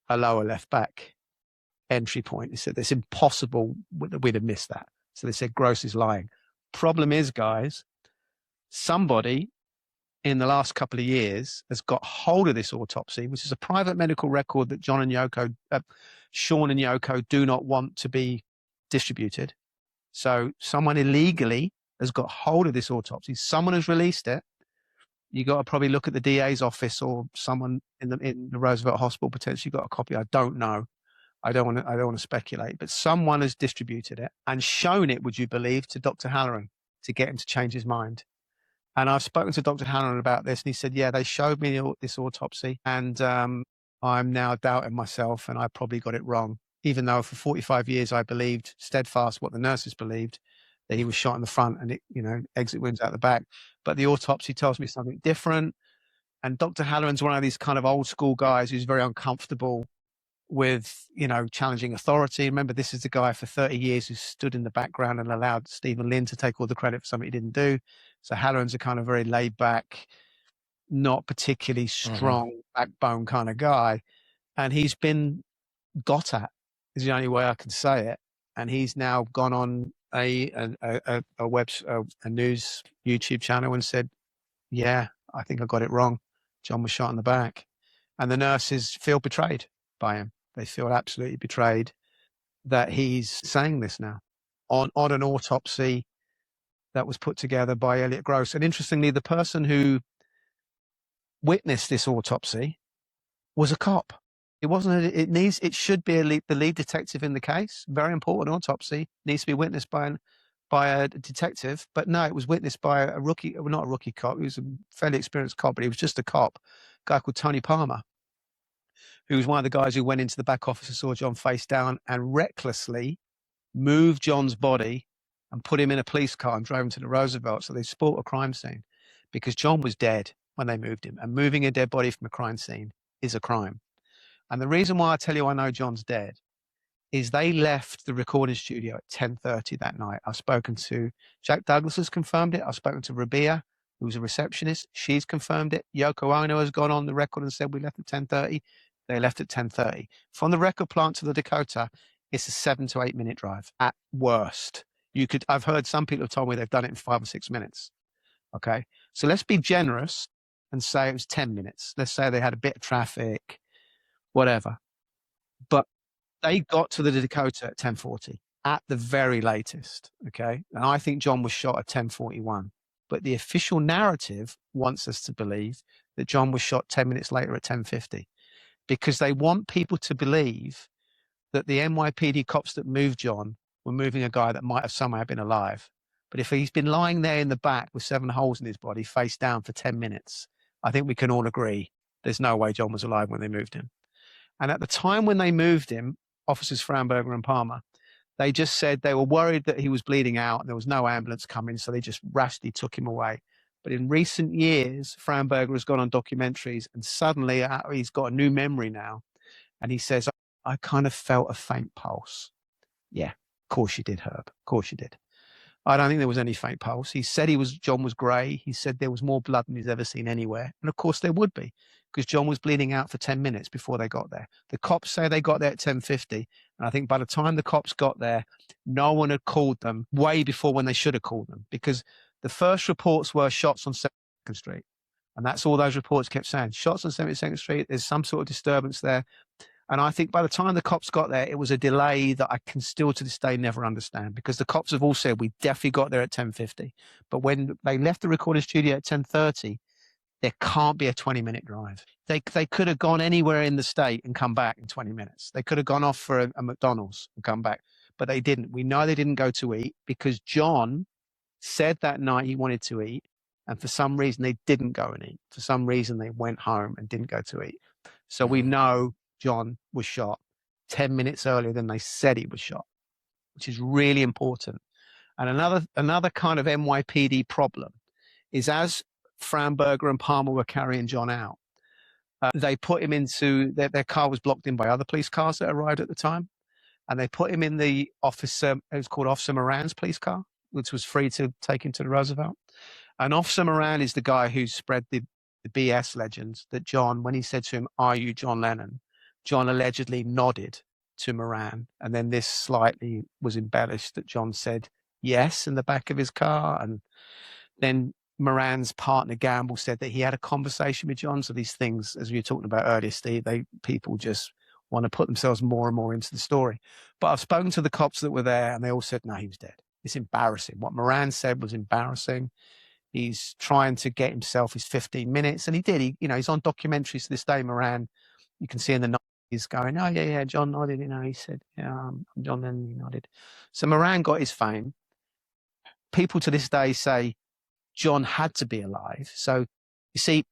a lower left back entry point. They said it's impossible that we'd have missed that. So they said Gross is lying. Problem is, guys, somebody in the last couple of years has got hold of this autopsy, which is a private medical record that Sean and Yoko do not want to be distributed. So someone illegally has got hold of this autopsy. Someone has released it. You got to probably look at the DA's office or someone in the Roosevelt Hospital potentially got a copy. I don't know. I don't want to speculate, but someone has distributed it and shown it, would you believe, to Dr. Halloran to get him to change his mind. And I've spoken to Dr. Halloran about this, and he said, yeah, they showed me this autopsy, and I'm now doubting myself, and I probably got it wrong. Even though for 45 years I believed steadfast what the nurses believed, that he was shot in the front and exit wounds out the back. But the autopsy tells me something different. And Dr. Halloran's one of these kind of old school guys who's very uncomfortable with, challenging authority. Remember, this is the guy for 30 years who stood in the background and allowed Stephen Lynn to take all the credit for something he didn't do. So Halloran's a kind of very laid back, not particularly strong backbone kind of guy. And he's been got at, is the only way I can say it. And he's now gone on a news YouTube channel and said, yeah, I think I got it wrong. John was shot in the back. And the nurses feel betrayed by him. They feel absolutely betrayed that he's saying this now on an autopsy that was put together by Elliot Gross. And interestingly, the person who witnessed this autopsy was a cop. It wasn't. It should be the lead detective in the case. Very important autopsy needs to be witnessed by a detective. But no, it was witnessed by a rookie. Well, not a rookie cop. He was a fairly experienced cop, but he was just a cop. A guy called Tony Palmer, who was one of the guys who went into the back office and saw John face down and recklessly moved John's body and put him in a police car and drove him to the Roosevelt. So they sport a crime scene because John was dead when they moved him, and moving a dead body from a crime scene is a crime. And the reason why I tell you I know John's dead is they left the recording studio at 10:30 that night. I've spoken to Jack Douglas has confirmed it. I've spoken to Rabia, who's a receptionist. She's confirmed it. Yoko Ono has gone on the record and said we left at 10:30. They left at 10:30. From the record plant to the Dakota, it's a 7 to 8 minute drive at worst. I've heard some people have told me they've done it in 5 or 6 minutes. Okay. So let's be generous and say it was 10 minutes. Let's say they had a bit of traffic, whatever. But they got to the Dakota at 10:40 at the very latest. Okay. And I think John was shot at 10:41. But the official narrative wants us to believe that John was shot 10 minutes later at 10:50. Because they want people to believe that the NYPD cops that moved John were moving a guy that might have somehow been alive. But if he's been lying there in the back with 7 holes in his body, face down for 10 minutes, I think we can all agree there's no way John was alive when they moved him. And at the time when they moved him, officers Framberger and Palmer, they just said they were worried that he was bleeding out and there was no ambulance coming, so they just rashly took him away. But in recent years, Framberger has gone on documentaries and suddenly he's got a new memory now. And he says, I kind of felt a faint pulse. Yeah, of course you did, Herb. Of course you did. I don't think there was any faint pulse. He said John was grey. He said there was more blood than he's ever seen anywhere. And of course there would be, because John was bleeding out for 10 minutes before they got there. The cops say they got there at 10:50. And I think by the time the cops got there, no one had called them way before when they should have called them, because the first reports were shots on 72nd Street. And that's all those reports kept saying. Shots on 72nd Street, there's some sort of disturbance there. And I think by the time the cops got there, it was a delay that I can still to this day never understand, because the cops have all said we definitely got there at 10:50. But when they left the recording studio at 10:30, there can't be a 20-minute drive. They could have gone anywhere in the state and come back in 20 minutes. They could have gone off for a McDonald's and come back, but they didn't. We know they didn't go to eat because John said that night he wanted to eat, and for some reason they didn't go and eat. For some reason they went home and didn't go to eat. So we know John was shot 10 minutes earlier than they said he was shot, which is really important. And another kind of NYPD problem is, as Framberger and Palmer were carrying John out, they put him into their car was blocked in by other police cars that arrived at the time. and they put him in the officer, it was called Officer Moran's police car, which was free to take him to the Roosevelt. And Officer Moran is the guy who spread the BS legends that John, when he said to him, "Are you John Lennon?" John allegedly nodded to Moran, and then this slightly was embellished that John said yes in the back of his car, and then Moran's partner Gamble said that he had a conversation with John. So these things, as we were talking about earlier, Steve, people just want to put themselves more and more into the story. But I've spoken to the cops that were there, and they all said, no, he was dead. It's embarrassing. What Moran said was embarrassing. He's trying to get himself his 15 minutes, and he did. He's on documentaries to this day, Moran. You can see in the he's going, oh, yeah, John nodded. He said, yeah, I'm John Lennon. He nodded. So Moran got his fame. People to this day say John had to be alive. So you see,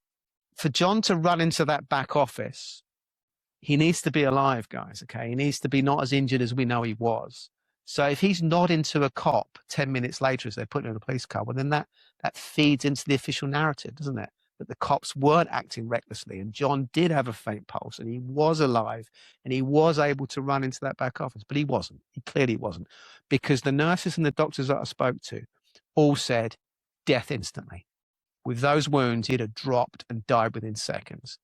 for John to run into that back office, he needs to be alive, guys, okay? He needs to be not as injured as we know he was. So if he's nodding to a cop 10 minutes later as they put him in a police car, well, then that feeds into the official narrative, doesn't it? That the cops weren't acting recklessly, and John did have a faint pulse, and he was alive, and he was able to run into that back office, but he wasn't. He clearly wasn't, because the nurses and the doctors that I spoke to all said death instantly. With those wounds, he'd have dropped and died within seconds.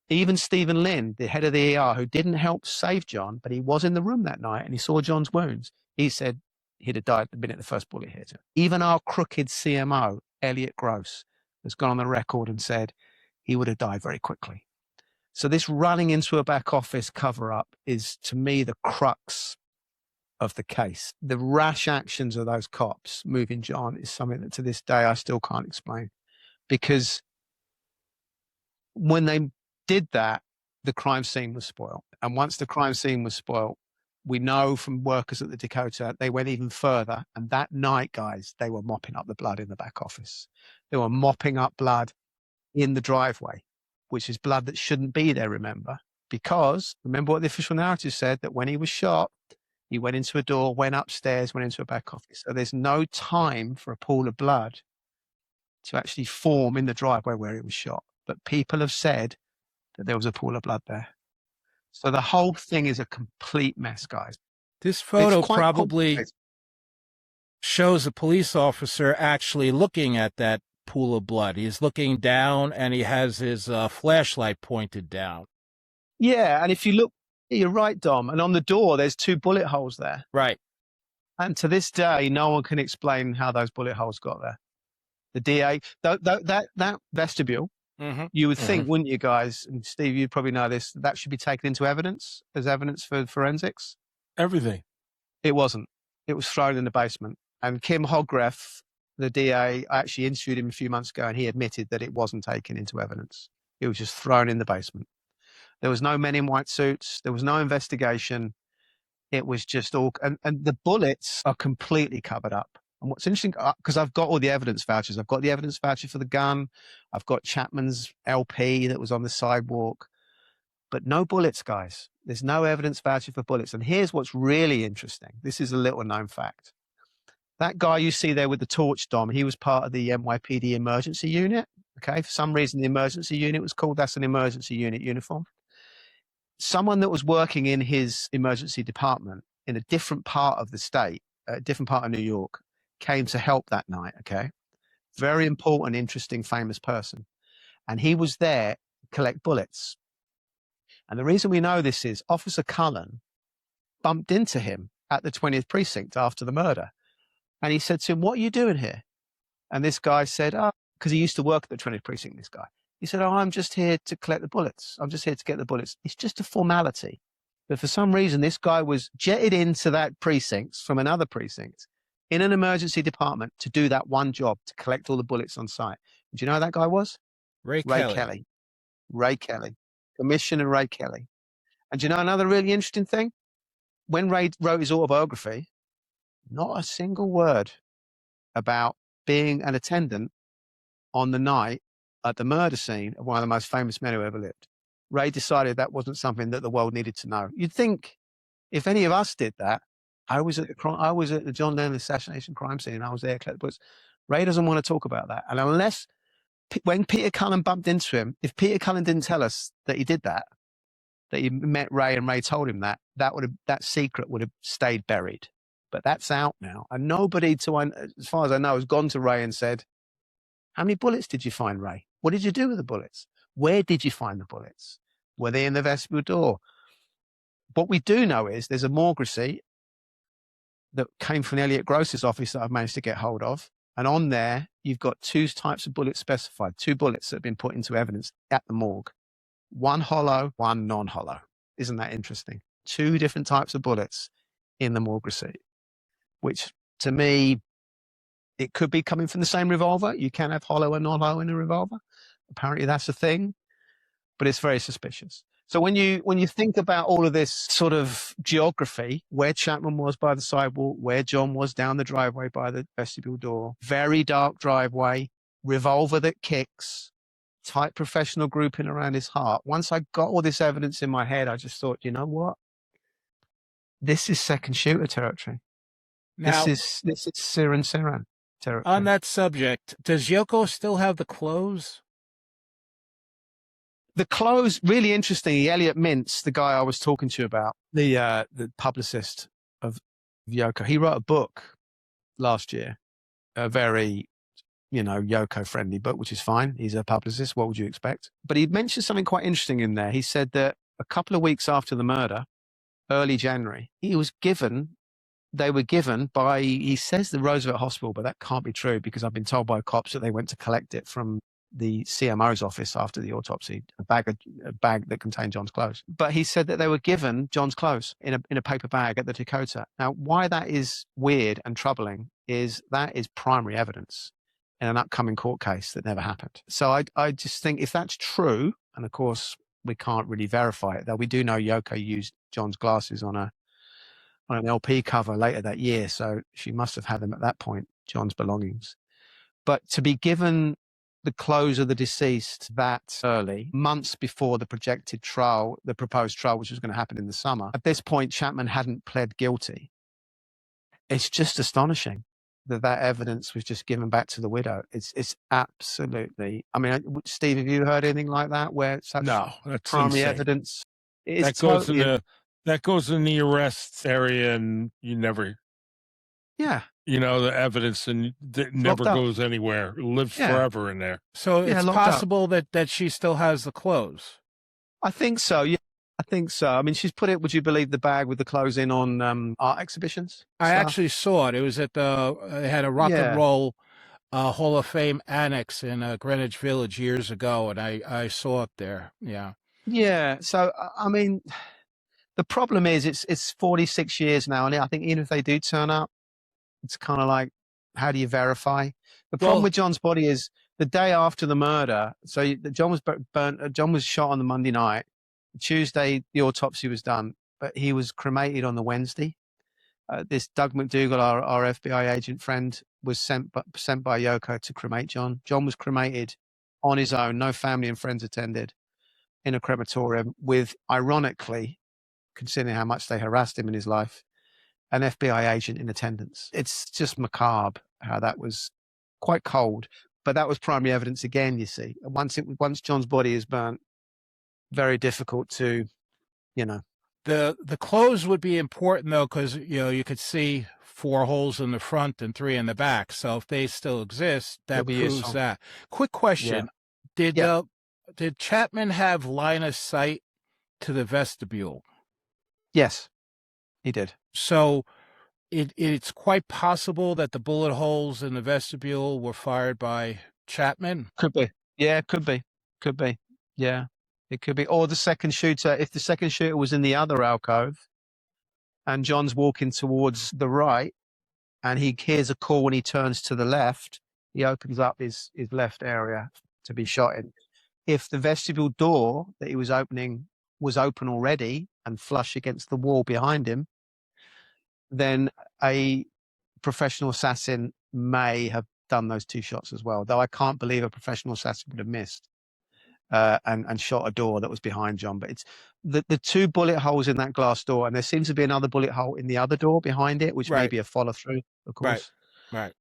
Even Stephen Lynn, the head of the ER, who didn't help save John, but he was in the room that night and he saw John's wounds, he said he'd have died the minute the first bullet hit him. Even our crooked CMO, Elliot Gross, has gone on the record and said he would have died very quickly. So this running into a back office cover-up is, to me, the crux of the case. The rash actions of those cops moving John is something that to this day I still can't explain, because when they did that, the crime scene was spoiled. And once the crime scene was spoiled, we know from workers at the Dakota, they went even further. And that night, guys, they were mopping up the blood in the back office. They were mopping up blood in the driveway, which is blood that shouldn't be there, remember? Because remember what the official narrative said, that when he was shot, he went into a door, went upstairs, went into a back office. So there's no time for a pool of blood to actually form in the driveway where he was shot. But people have said that there was a pool of blood there. So the whole thing is a complete mess, guys. This photo probably shows a police officer actually looking at that pool of blood. He's looking down and he has his flashlight pointed down. Yeah, and if you look, you're right, Dom. And on the door, there's 2 bullet holes there. Right. And to this day, no one can explain how those bullet holes got there. The DA, that vestibule, you would think, wouldn't you guys, and Steve, you'd probably know this, that should be taken into evidence as evidence for forensics? Everything. It wasn't. It was thrown in the basement. And Kim Hogreff, the DA, I actually interviewed him a few months ago, and he admitted that it wasn't taken into evidence. It was just thrown in the basement. There was no men in white suits. There was no investigation. It was just all, and the bullets are completely covered up. And what's interesting, because I've got all the evidence vouchers. I've got the evidence voucher for the gun. I've got Chapman's LP that was on the sidewalk. But no bullets, guys. There's no evidence voucher for bullets. And here's what's really interesting. This is a little known fact. That guy you see there with the torch, Dom, he was part of the NYPD emergency unit. Okay, for some reason, the emergency unit was called. That's an emergency unit uniform. Someone that was working in his emergency department in a different part of the state, a different part of New York, came to help that night, okay? Very important, interesting, famous person. And he was there to collect bullets. And the reason we know this is Officer Cullen bumped into him at the 20th precinct after the murder. And he said to him, what are you doing here? And this guy said, oh, because he used to work at the 20th precinct, this guy. He said, oh, I'm just here to collect the bullets. I'm just here to get the bullets. It's just a formality. But for some reason, this guy was jetted into that precinct from another precinct in an emergency department to do that one job, to collect all the bullets on site. Do you know who that guy was? Ray Kelly. Ray Kelly. Commissioner Ray Kelly. And do you know another really interesting thing? When Ray wrote his autobiography, not a single word about being an attendant on the night at the murder scene of one of the most famous men who ever lived. Ray decided that wasn't something that the world needed to know. You'd think if any of us did that, I was at the John Lennon assassination crime scene, and I was there collecting bullets. Ray doesn't want to talk about that. And unless, when Peter Cullen bumped into him, if Peter Cullen didn't tell us that he did that he met Ray and Ray told him that that secret would have stayed buried. But that's out now, and nobody, as far as I know, has gone to Ray and said, "How many bullets did you find, Ray? What did you do with the bullets? Where did you find the bullets? Were they in the vestibule door?" What we do know is there's a morgue receipt that came from Elliot Gross's office that I've managed to get hold of. And on there, you've got 2 types of bullets specified, 2 bullets that have been put into evidence at the morgue. One hollow, one non-hollow. Isn't that interesting? 2 different types of bullets in the morgue receipt, which to me, it could be coming from the same revolver. You can have hollow and non-hollow in a revolver. Apparently that's a thing, but it's very suspicious. So when you think about all of this sort of geography, where Chapman was by the sidewalk, where John was down the driveway by the vestibule door, very dark driveway, revolver that kicks, tight professional grouping around his heart. Once I got all this evidence in my head, I just thought, you know what? This is second shooter territory. Now, This is Siran territory. On that subject, does Yoko still have the clothes? The clothes, really interesting. Elliot Mintz, the guy I was talking to you about, the publicist of Yoko, he wrote a book last year, a very, Yoko-friendly book, which is fine. He's a publicist. What would you expect? But he mentioned something quite interesting in there. He said that a couple of weeks after the murder, early January, they were given by, he says, the Roosevelt Hospital, but that can't be true because I've been told by cops that they went to collect it from the CMO's office after the autopsy, a bag that contained John's clothes. But he said that they were given John's clothes in a paper bag at the Dakota. Now, why that is weird and troubling is that is primary evidence in an upcoming court case that never happened. So I just think if that's true, and of course we can't really verify it, though we do know Yoko used John's glasses on an LP cover later that year, so she must have had them at that point, John's belongings. But to be given the clothes of the deceased that early, months before the projected trial, the proposed trial, which was going to happen in the summer. At this point, Chapman hadn't pled guilty. It's just astonishing that evidence was just given back to the widow. It's absolutely, I mean, Steve, have you heard anything like that where such that's primary insane. evidence is that goes in the arrest area and you never, the evidence and it never goes anywhere. It lives forever in there. So it's possible that she still has the clothes. I think so. Yeah, I think so. I mean, she's put it, would you believe, the bag with the clothes in on art exhibitions? I actually saw it. It was at they had a rock and roll Hall of Fame annex in Greenwich Village years ago, and I saw it there. Yeah. Yeah. So, I mean, the problem is it's 46 years now, and I think even if they do turn up, it's kind of like, how do you verify? The problem with John's body is the day after the murder. So John was burnt. John was shot on the Monday night. Tuesday, the autopsy was done, but he was cremated on the Wednesday. This Doug McDougall, our FBI agent friend, was sent by Yoko to cremate John. John was cremated on his own. No family and friends attended, in a crematorium with, ironically, considering how much they harassed him in his life, an FBI agent in attendance. It's just macabre how that was quite cold, but that was primary evidence again, you see. Once John's body is burnt, very difficult to, The clothes would be important, though, because, you could see 4 holes in the front and 3 in the back. So if they still exist, that proves that. Quick question. Yeah. Did Chapman have line of sight to the vestibule? Yes, he did. So it's quite possible that the bullet holes in the vestibule were fired by Chapman? Could be. Yeah, could be. Could be. Yeah, it could be. Or the second shooter, if the second shooter was in the other alcove and John's walking towards the right and he hears a call when he turns to the left, he opens up his left area to be shot in. If the vestibule door that he was opening was open already and flush against the wall behind him, then a professional assassin may have done those 2 shots as well. Though I can't believe a professional assassin would have missed and shot a door that was behind John. But it's the 2 bullet holes in that glass door, and there seems to be another bullet hole in the other door behind it, which may be a follow through, of course. Right.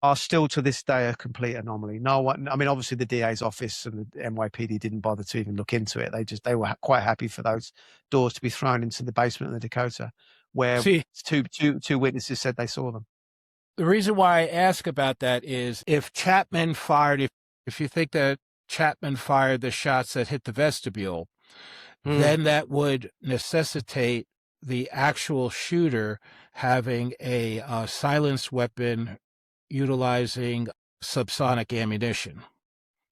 are still to this day a complete anomaly. No one, I mean, obviously the DA's office and the NYPD didn't bother to even look into it. They were quite happy for those doors to be thrown into the basement of the Dakota, where See, two witnesses said they saw them. the reason why I ask about that is if Chapman fired, if you think that Chapman fired the shots that hit the vestibule, then that would necessitate the actual shooter having a silenced weapon utilizing subsonic ammunition.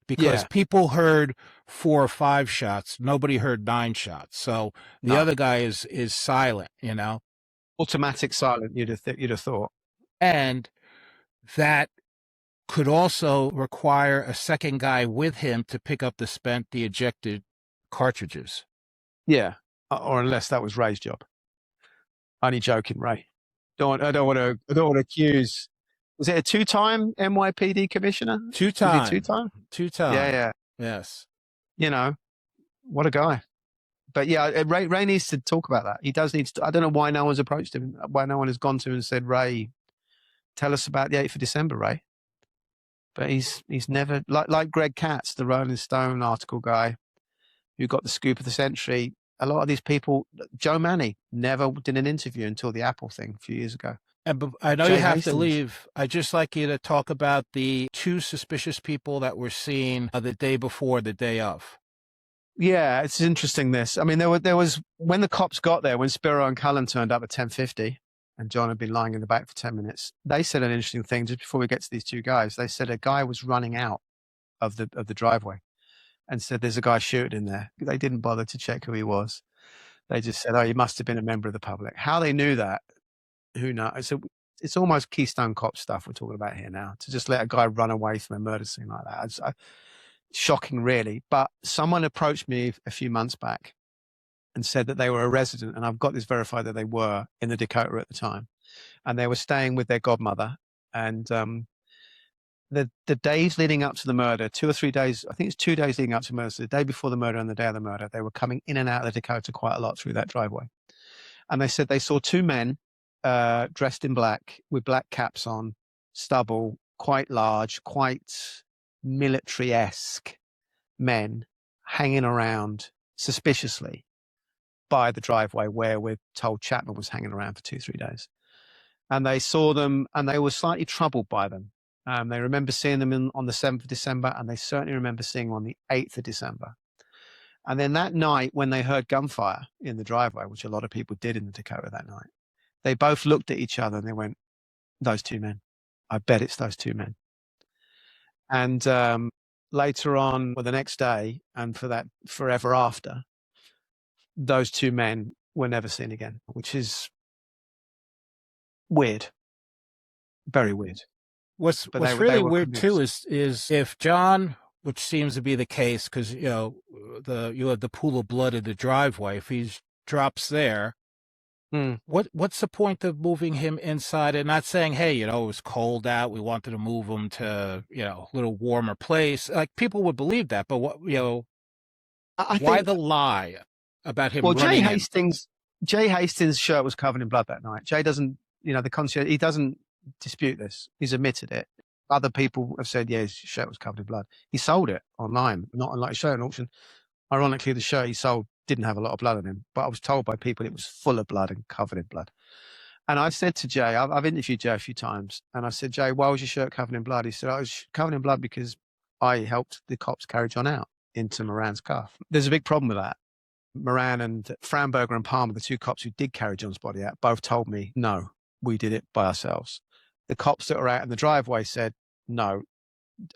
Because people heard 4 or 5 shots, nobody heard 9 shots. So the other guy is silent, you know. Automatic silent, you'd have thought. And that could also require a second guy with him to pick up the ejected cartridges. Yeah, or unless that was Ray's job. Only joking, Ray. I don't want to accuse. Was it a 2-time NYPD commissioner? 2-time. 2-time? 2-time. Yeah. Yes. You know, what a guy. But yeah, Ray needs to talk about that. He does need to. I don't know why no one's approached him, why no one has gone to him and said, Ray, tell us about the 8th of December, Ray. But he's never, like Greg Katz, the Rolling Stone article guy who got the scoop of the century. A lot of these people, Joe Manny, never did an interview until the Apple thing a few years ago. And I know Jay you have Hastings. to leave. I'd just like you to talk about the 2 suspicious people that were seen the day before, the day of. Yeah, it's interesting this. I mean, there was, when the cops got there, when Spiro and Cullen turned up at 10:50 and John had been lying in the back for 10 minutes, they said an interesting thing just before we get to these 2 guys. They said a guy was running out of the driveway and said, there's a guy shooting in there. They didn't bother to check who he was. They just said, oh, he must have been a member of the public. How they knew that, who knows? So it's almost Keystone Cop stuff we're talking about here now, to just let a guy run away from a murder scene like that. Shocking, really. But someone approached me a few months back and said that they were a resident, and I've got this verified that they were in the Dakota at the time, and they were staying with their godmother. And the days leading up to the murder, 2 or 3 days, I think it's 2 days leading up to the murder, so the day before the murder and the day of the murder, they were coming in and out of the Dakota quite a lot through that driveway. And they said they saw 2 men dressed in black with black caps on, stubble, quite large, quite military-esque men hanging around suspiciously by the driveway where we're told Chapman was hanging around for 2-3 days. And they saw them and they were slightly troubled by them. They remember seeing them on the 7th of December, and they certainly remember seeing them on the 8th of December. And then that night, when they heard gunfire in the driveway, which a lot of people did in the Dakota that night, they both looked at each other and they went, those 2 men. I bet it's those 2 men. And later on, or the next day, and for that forever after, those 2 men were never seen again, which is weird. Very weird. What's really weird too is if John, which seems to be the case, because you have the pool of blood in the driveway. If he drops there, what's the point of moving him inside and not saying, hey, it was cold out, we wanted to move him to a little warmer place? Like, people would believe that, but why the lie about him? Well, Jay Hastings' shirt was covered in blood that night. Jay doesn't, the concierge, he doesn't dispute this. He's admitted it. Other people have said, yeah, his shirt was covered in blood. He sold it online, not unlike a shirt auction. Ironically, the shirt he sold didn't have a lot of blood on him, but I was told by people it was full of blood and covered in blood. And I said to Jay, I've interviewed Jay a few times, and I said, Jay, why was your shirt covered in blood? He said, I was covered in blood because I helped the cops carry John out into Moran's car. There's a big problem with that. Moran and Framberger and Palmer, the 2 cops who did carry John's body out, both told me, no, we did it by ourselves. The cops that were out in the driveway said, no,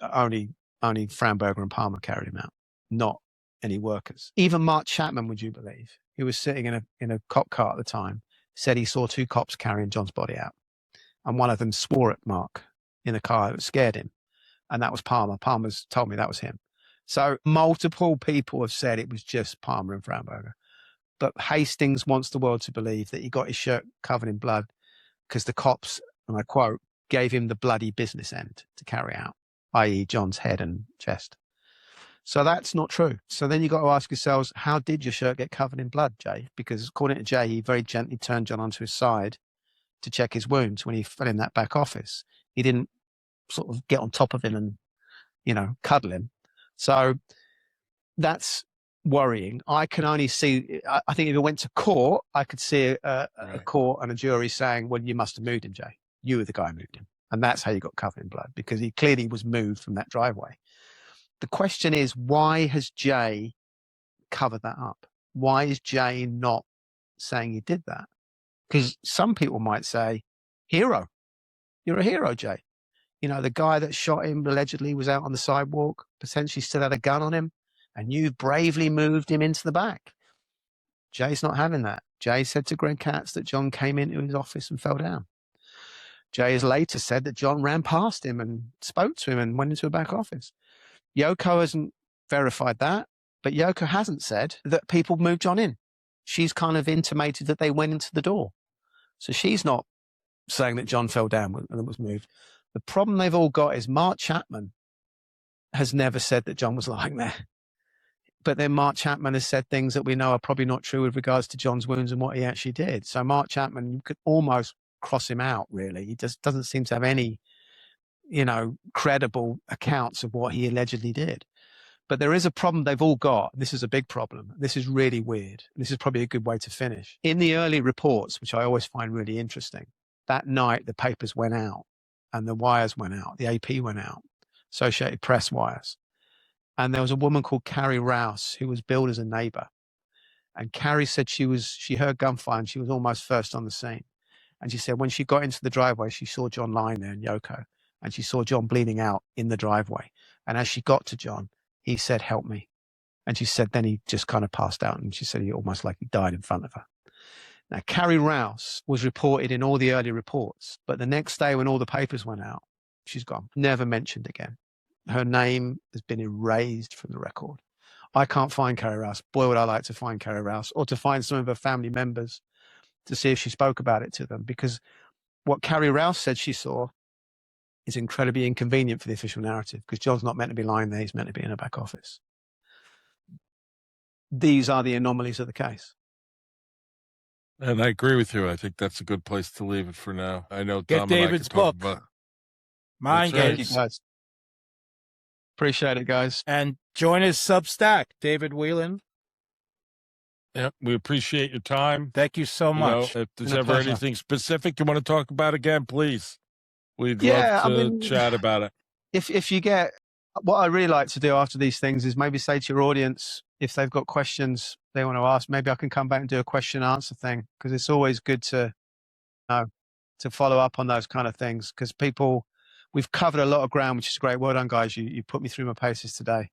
only Framberger and Palmer carried him out, not any workers. Even Mark Chapman, would you believe, who was sitting in a cop car at the time, said he saw 2 cops carrying John's body out. And one of them swore at Mark in a car that scared him. And that was Palmer. Palmer's told me that was him. So multiple people have said it was just Palmer and Framberger. But Hastings wants the world to believe that he got his shirt covered in blood because the cops, and I quote, gave him the bloody business end to carry out, i.e. John's head and chest. So that's not true. So then you've got to ask yourselves, how did your shirt get covered in blood, Jay? Because according to Jay, he very gently turned John onto his side to check his wounds when he fell in that back office. He didn't sort of get on top of him and, cuddle him. So that's worrying. I can only see, I think if it went to court, I could see a court and a jury saying, well, you must have moved him, Jay. You were the guy who moved him. And that's how you got covered in blood, because he clearly was moved from that driveway. The question is, why has Jay covered that up? Why is Jay not saying he did that? Because some people might say, hero. You're a hero, Jay. The guy that shot him allegedly was out on the sidewalk, potentially still had a gun on him, and you bravely moved him into the back. Jay's not having that. Jay said to Greg Katz that John came into his office and fell down. Jay has later said that John ran past him and spoke to him and went into a back office. Yoko hasn't verified that, but Yoko hasn't said that people moved John in. She's kind of intimated that they went into the door. So she's not saying that John fell down and was moved. The problem they've all got is Mark Chapman has never said that John was lying there. But then Mark Chapman has said things that we know are probably not true with regards to John's wounds and what he actually did. So Mark Chapman, you could almost cross him out, really. He just doesn't seem to have any, credible accounts of what he allegedly did. But there is a problem they've all got. This is a big problem. This is really weird. This is probably a good way to finish. In the early reports, which I always find really interesting, that night the papers went out and the wires went out. The AP went out, Associated Press wires. And there was a woman called Carrie Rouse who was billed as a neighbor. And Carrie said she heard gunfire and she was almost first on the scene. And she said when she got into the driveway, she saw John lying there in Yoko. And she saw John bleeding out in the driveway. And as she got to John, he said, help me. And she said then he just kind of passed out. And she said he almost like he died in front of her. Now, Carrie Rouse was reported in all the early reports. But the next day when all the papers went out, she's gone. Never mentioned again. Her name has been erased from the record. I can't find Carrie Rouse. Boy, would I like to find Carrie Rouse, or to find some of her family members to see if she spoke about it to them. Because what Carrie Rouse said she saw is incredibly inconvenient for the official narrative, because John's not meant to be lying there. He's meant to be in a back office. These are the anomalies of the case. And I agree with you. I think that's a good place to leave it for now. I know Get Tom David's and I could talk book. about Mind That's right. Thank you, guys. Appreciate it, guys. And join his Substack, David Whelan. Yeah, we appreciate your time. Thank you so much. If there's Been a ever pleasure. anything specific you want to talk about again, please. We'd love to chat about it. If you get, what I really like to do after these things is maybe say to your audience, if they've got questions they want to ask, maybe I can come back and do a question and answer thing, because it's always good to follow up on those kind of things, because we've covered a lot of ground, which is great. Well done, guys. You put me through my paces today.